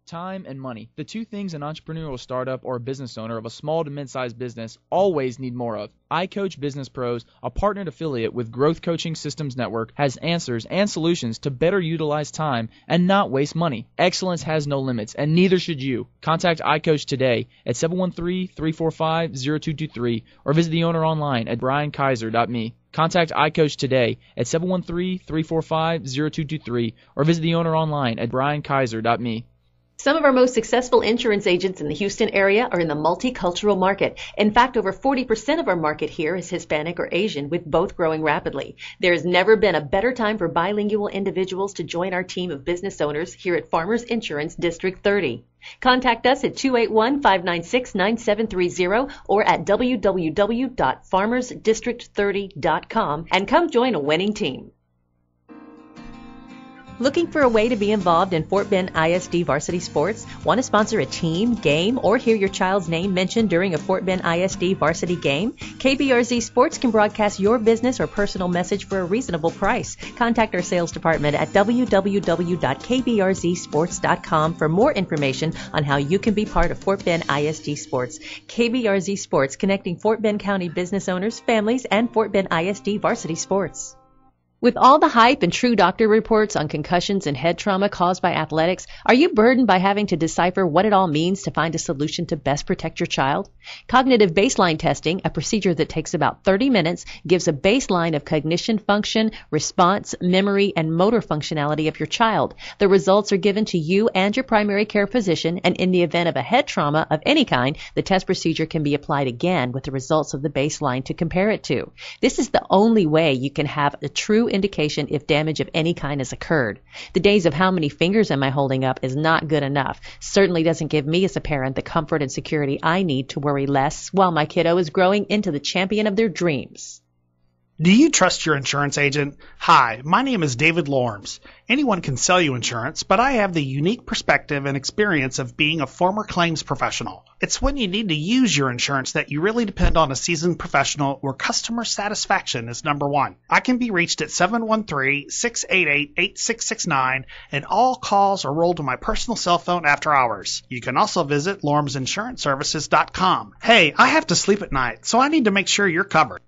Time and money, the two things an entrepreneurial startup or a business owner of a small to mid-sized business always need more of. iCoach Business Pros, a partnered affiliate with Growth Coaching Systems Network, has answers and solutions to better utilize time and not waste money. Excellence has no limits, and neither should you. Contact iCoach today at 713-345-0223 or visit the owner online at briankaiser.me. Contact iCoach today at 713-345-0223 or visit the owner online at briankaiser.me. Some of our most successful insurance agents in the Houston area are in the multicultural market. In fact, over 40% of our market here is Hispanic or Asian, with both growing rapidly. There has never been a better time for bilingual individuals to join our team of business owners here at Farmers Insurance District 30. Contact us at 281-596-9730 or at www.farmersdistrict30.com and come join a winning team. Looking for a way to be involved in Fort Bend ISD varsity sports? Want to sponsor a team, game, or hear your child's name mentioned during a Fort Bend ISD varsity game? KBRZ Sports can broadcast your business or personal message for a reasonable price. Contact our sales department at www.kbrzsports.com for more information on how you can be part of Fort Bend ISD Sports. KBRZ Sports, connecting Fort Bend County business owners, families, and Fort Bend ISD varsity sports. With all the hype and true doctor reports on concussions and head trauma caused by athletics, are you burdened by having to decipher what it all means to find a solution to best protect your child? Cognitive baseline testing, a procedure that takes about 30 minutes, gives a baseline of cognition function, response, memory, and motor functionality of your child. The results are given to you and your primary care physician, and in the event of a head trauma of any kind, the test procedure can be applied again with the results of the baseline to compare it to. This is the only way you can have a true indication if damage of any kind has occurred. The days of how many fingers am I holding up is not good enough. Certainly doesn't give me as a parent the comfort and security I need to worry less while my kiddo is growing into the champion of their dreams. Do you trust your insurance agent? Hi, my name is David Lorms. Anyone can sell you insurance, but I have the unique perspective and experience of being a former claims professional. It's when you need to use your insurance that you really depend on a seasoned professional where customer satisfaction is number one. I can be reached at 713-688-8669, and all calls are rolled to my personal cell phone after hours. You can also visit lormsinsuranceservices.com. Hey, I have to sleep at night, so I need to make sure you're covered.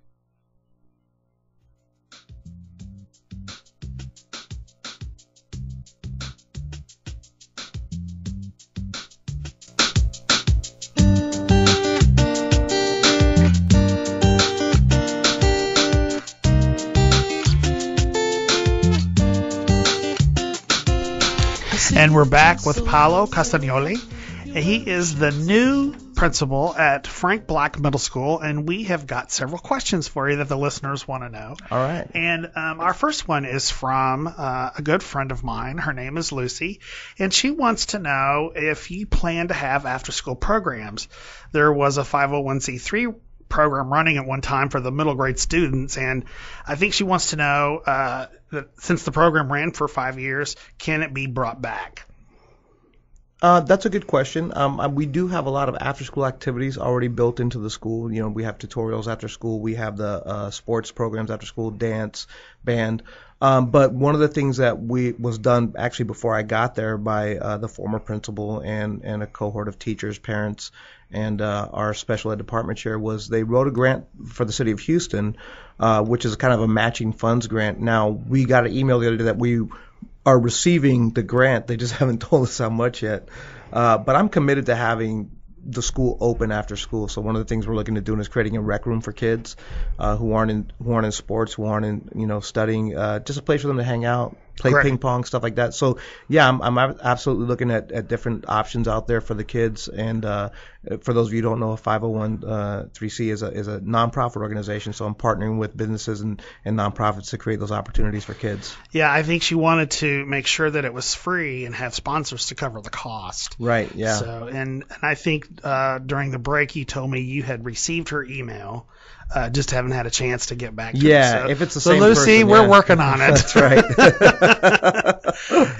And we're back with Paolo Castagnoli. He is the new principal at Frank Black Middle School, and we have got several questions for you that the listeners want to know. All right. And our first one is from a good friend of mine. Her name is Lucy, and she wants to know if you plan to have after-school programs. There was a 501c3 program running at one time for the middle grade students, and I think she wants to know that since the program ran for 5 years, can it be brought back? That's a good question. We do have a lot of after-school activities already built into the school. You know, we have tutorials after school. We have the sports programs after school, dance, band. But one of the things that was done actually before I got there by the former principal and a cohort of teachers, parents, and our special ed department chair was they wrote a grant for the city of Houston, which is kind of a matching funds grant. Now, we got an email the other day that we are receiving the grant. They just haven't told us how much yet. But I'm committed to having the school open after school. So one of the things we're looking to do is creating a rec room for kids who aren't in sports, who aren't in studying, just a place for them to hang out, play ping pong, stuff like that. So yeah, I'm absolutely looking at different options out there for the kids. And for those of you who don't know, 501(c) is a nonprofit organization. So I'm partnering with businesses and nonprofits to create those opportunities for kids. Yeah, I think she wanted to make sure that it was free and have sponsors to cover the cost. Right. Yeah. So and I think during the break you told me you had received her email. Just haven't had a chance to get back to it. So, if it's the same Lucy, person, we're working on it. That's right.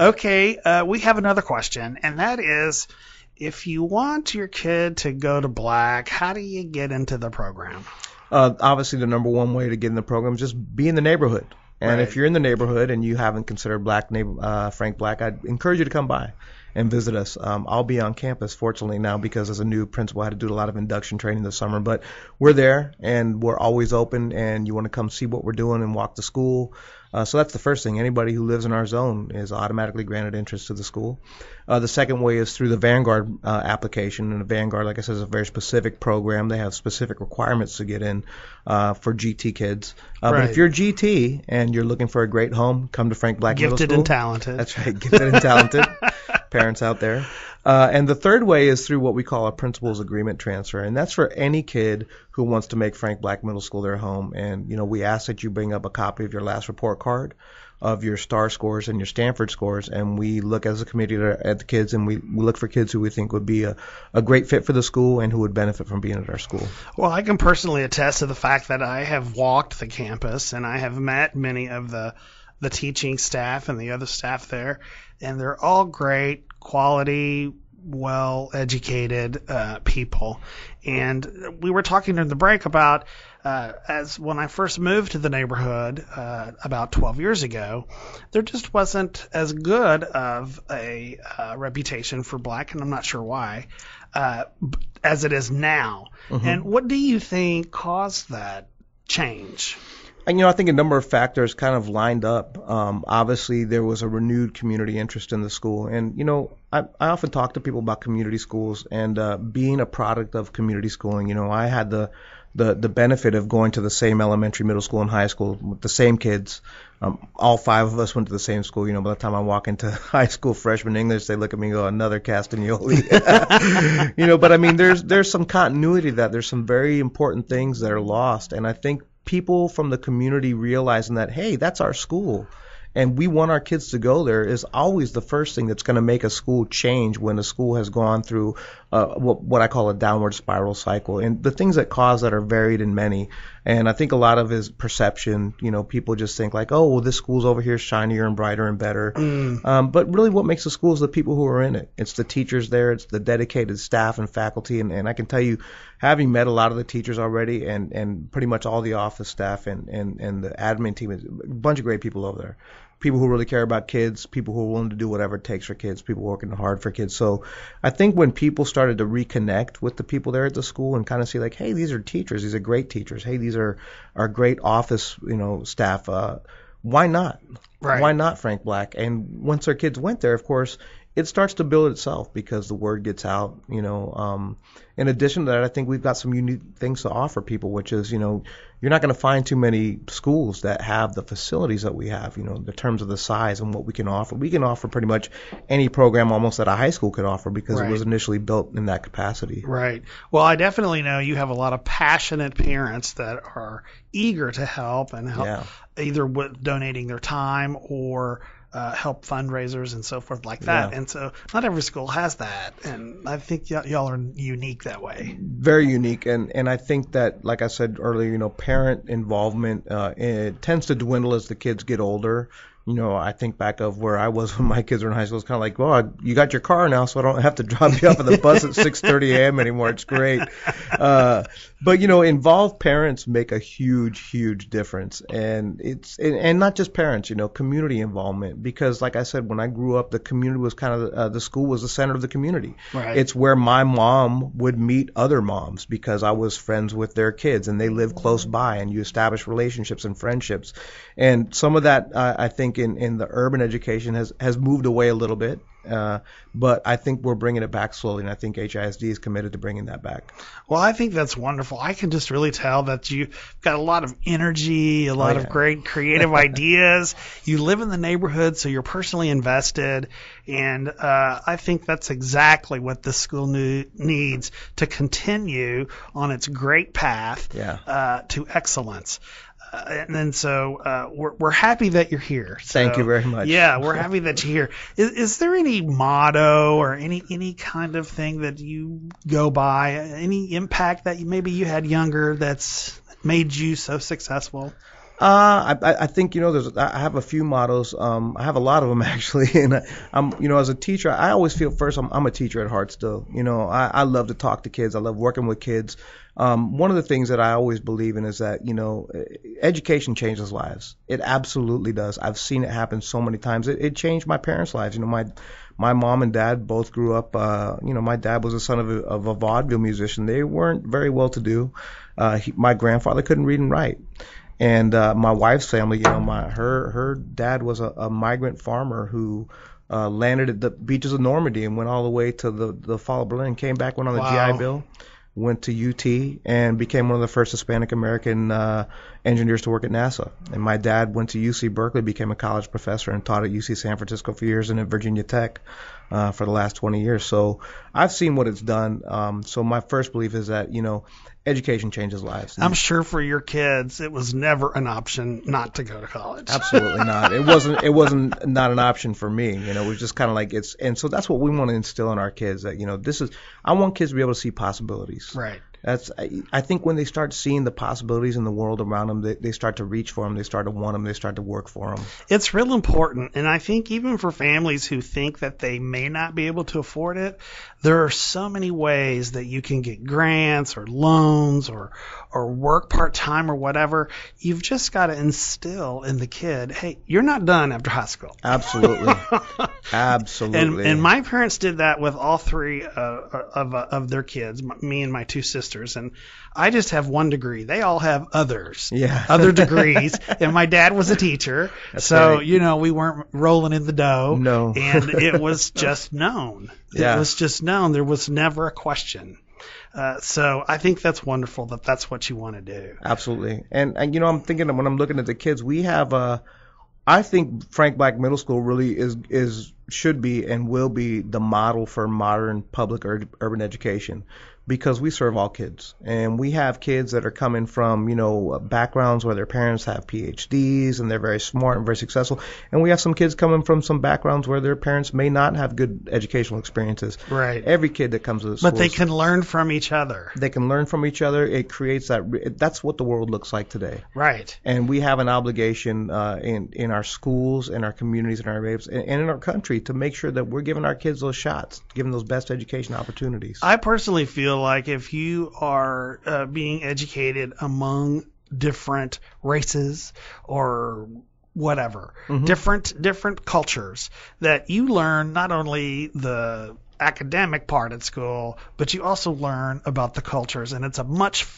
Okay, we have another question, and that is, if you want your kid to go to Black, how do you get into the program? Obviously, the number one way to get in the program is just be in the neighborhood. And if you're in the neighborhood and you haven't considered Frank Black, I'd encourage you to come by and visit us. I'll be on campus, fortunately, now because as a new principal, I had to do a lot of induction training this summer. But we're there, and we're always open, and you want to come see what we're doing and walk the school. So that's the first thing. Anybody who lives in our zone is automatically granted entrance to the school. The second way is through the Vanguard application. And the Vanguard, like I said, is a very specific program. They have specific requirements to get in for GT kids. But if you're GT and you're looking for a great home, come to Frank Black Middle School. Gifted and talented. That's right, gifted and talented. Parents out there. And the third way is through what we call a principal's agreement transfer. And that's for any kid who wants to make Frank Black Middle School their home. And, we ask that you bring up a copy of your last report card, of your STAR scores and your Stanford scores. And we look as a committee at the kids, and we look for kids who we think would be a great fit for the school and who would benefit from being at our school. Well, I can personally attest to the fact that I have walked the campus and I have met many of the teaching staff and the other staff there, and they're all great, quality, well-educated people. And we were talking during the break about as when I first moved to the neighborhood about 12 years ago, there just wasn't as good of a reputation for Black, and I'm not sure why, as it is now. Mm-hmm. And what do you think caused that change? And, I think a number of factors kind of lined up. Obviously, there was a renewed community interest in the school. And, I often talk to people about community schools and being a product of community schooling. I had the benefit of going to the same elementary, middle school, and high school with the same kids. All five of us went to the same school. By the time I walk into high school freshman English, they look at me and go, another Castagnoli. But I mean, there's some continuity to that. There's some very important things that are lost. And I think people from the community realizing that, hey, that's our school and we want our kids to go there is always the first thing that's going to make a school change when a school has gone through what I call a downward spiral cycle. And the things that cause that are varied and many. And I think a lot of it is perception. People just think like, oh, well, this school's over here shinier and brighter and better. But really what makes a school is the people who are in it. It's the teachers there. It's the dedicated staff and faculty. And I can tell you, having met a lot of the teachers already and pretty much all the office staff and the admin team, a bunch of great people over there. People who really care about kids, people who are willing to do whatever it takes for kids, people working hard for kids. So I think when people started to reconnect with the people there at the school and kind of see like, hey, these are teachers, these are great teachers, hey, these are great office, staff, why not? Right. Why not Frank Black? And once our kids went there, of course, it starts to build itself because the word gets out, In addition to that, I think we've got some unique things to offer people, which is, you're not going to find too many schools that have the facilities that we have, in terms of the size and what we can offer. We can offer pretty much any program almost that a high school could offer because it was initially built in that capacity. Right. Well, I definitely know you have a lot of passionate parents that are eager to help and help either with donating their time or help fundraisers and so forth like that. And so not every school has that. And I think y'all are unique that way. Very unique. And I think that, like I said earlier, parent involvement, it tends to dwindle as the kids get older. I think back of where I was when my kids were in high school. It's kind of like, well, you got your car now, so I don't have to drop you off at the bus at 6:30 a.m. anymore. It's great. But, involved parents make a huge, huge difference. And and not just parents, community involvement. Because, like I said, when I grew up, the community was kind of, the school was the center of the community. Right. It's where my mom would meet other moms because I was friends with their kids and they lived close by and you establish relationships and friendships. And some of that, I think, in the urban education has moved away a little bit. But I think we're bringing it back slowly, and I think HISD is committed to bringing that back. Well, I think that's wonderful. I can just really tell that you've got a lot of energy, a lot of great creative ideas. You live in the neighborhood, so you're personally invested, and I think that's exactly what this school needs to continue on its great path to excellence. And so we're happy that you're here. So, thank you very much. Yeah, we're happy that you're here. Is there any motto or any kind of thing that you go by, any impact that maybe you had younger that's made you so successful? I think, I have a few mottos. I have a lot of them actually. And as a teacher, I always feel first, I'm a teacher at heart still. I love to talk to kids. I love working with kids. One of the things that I always believe in is that, education changes lives. It absolutely does. I've seen it happen so many times. It changed my parents' lives. My mom and dad both grew up, my dad was the son of a vaudeville musician. They weren't very well to do. My grandfather couldn't read and write. And my wife's family, her dad was a migrant farmer who landed at the beaches of Normandy and went all the way to the fall of Berlin, came back, went on the GI Bill, went to UT, and became one of the first Hispanic American engineers to work at NASA. And my dad went to UC Berkeley, became a college professor, and taught at UC San Francisco for years and at Virginia Tech for the last 20 years. So I've seen what it's done. So my first belief is that, education changes lives. I'm sure for your kids, it was never an option not to go to college. Absolutely not. It wasn't not an option for me. It was just kind of like and so that's what we want to instill in our kids, that, I want kids to be able to see possibilities. Right. I think when they start seeing the possibilities in the world around them, they start to reach for them, they start to want them, they start to work for them. It's real important, and I think even for families who think that they may not be able to afford it, there are so many ways that you can get grants or loans or work part-time or whatever. You've just got to instill in the kid, hey, you're not done after high school. Absolutely. Absolutely. And my parents did that with all three of their kids, me and my two sisters. And I just have one degree. They all have others. Yeah. Other degrees. And my dad was a teacher. That's so, right. We weren't rolling in the dough. No. And it was just known. Yeah. It was just known. There was never a question. So I think that's wonderful that that's what you want to do. Absolutely. And I'm thinking when I'm looking at the kids, we have I think Frank Black Middle School really should be and will be the model for modern public urban education, because we serve all kids, and we have kids that are coming from backgrounds where their parents have PhDs and they're very smart and very successful, and we have some kids coming from some backgrounds where their parents may not have good educational experiences. Right. Every kid that comes to the school, but they can learn from each other. They can learn from each other. It creates that's what the world looks like today. Right. And we have an obligation in our schools, in our communities, in our neighborhoods, and in our country to make sure that we're giving our kids those shots, giving those best education opportunities. I personally feel like if you are being educated among different races or whatever, different cultures, that you learn not only the academic part at school, but you also learn about the cultures, and it's a much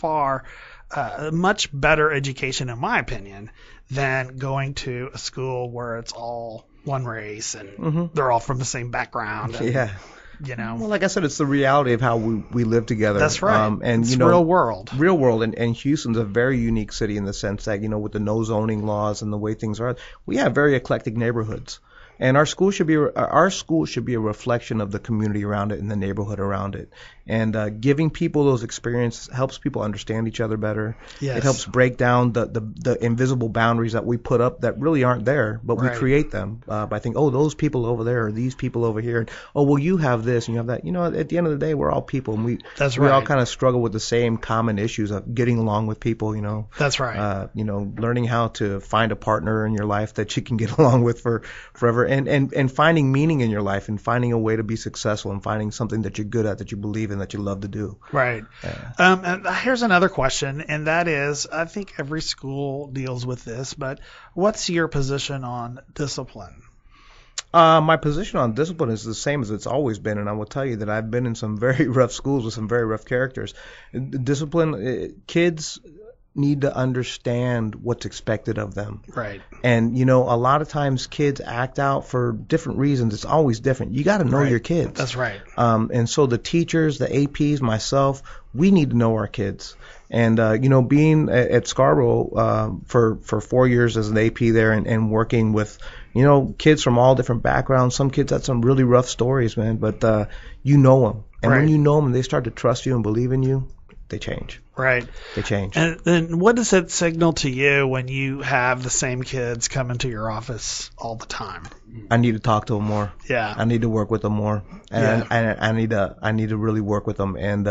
better education, in my opinion, than going to a school where it's all one race and they're all from the same background. And, yeah. Well, like I said, it's the reality of how we live together. That's right. And it's real world. Real world. And Houston's a very unique city in the sense that, with the no zoning laws and the way things are, we have very eclectic neighborhoods. And our school should be a reflection of the community around it and the neighborhood around it. And giving people those experiences helps people understand each other better. Yes. It helps break down the invisible boundaries that we put up that really aren't there, but we create them by thinking, oh, those people over there, or these people over here. And, oh, well, you have this and you have that. At the end of the day, we're all people, and we all kind of struggle with the same common issues of getting along with people. That's right. Learning how to find a partner in your life that you can get along with for forever, and finding meaning in your life, and finding a way to be successful, and finding something that you're good at, that you believe in, that you love to do. Right. And here's another question, and that is, I think every school deals with this, but what's your position on discipline? My position on discipline is the same as it's always been, and I will tell you that I've been in some very rough schools with some very rough characters. Discipline, kids need to understand what's expected of them. Right. And, you know, a lot of times kids act out for different reasons. It's always different. You got to know your kids. That's right. And so the teachers, the APs, myself, we need to know our kids. And, you know, being at Scarborough for 4 years as an AP there and working with, you know, kids from all different backgrounds. Some kids had some really rough stories, man, but you know them. And when you know them and they start to trust you and believe in you, they change. Right. They change. And then what does it signal to you when you have the same kids come into your office all the time? I need to talk to them more. Yeah. I need to work with them more. And I need to really work with them. And,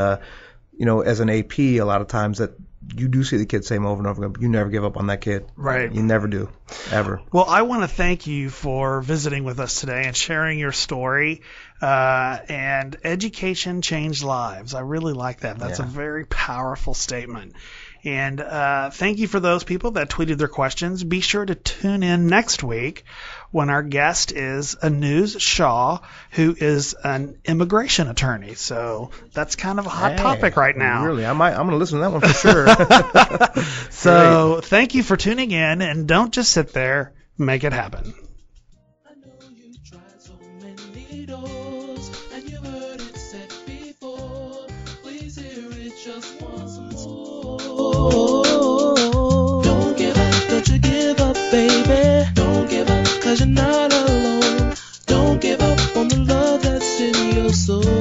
you know, as an AP, a lot of times that you do see the kids same over and over again, but you never give up on that kid. Right. You never do. Ever. Well, I want to thank you for visiting with us today and sharing your story. And education changed lives. I really like that. That's a very powerful statement. And thank you for those people that tweeted their questions. Be sure to tune in next week when our guest is Anuz Shah, who is an immigration attorney. So that's kind of a hot topic right now. Really? I'm going to listen to that one for sure. So thank you for tuning in, and don't just sit there. Make it happen. Don't give up, don't you give up, baby. Don't give up, 'cause you're not alone. Don't give up on the love that's in your soul.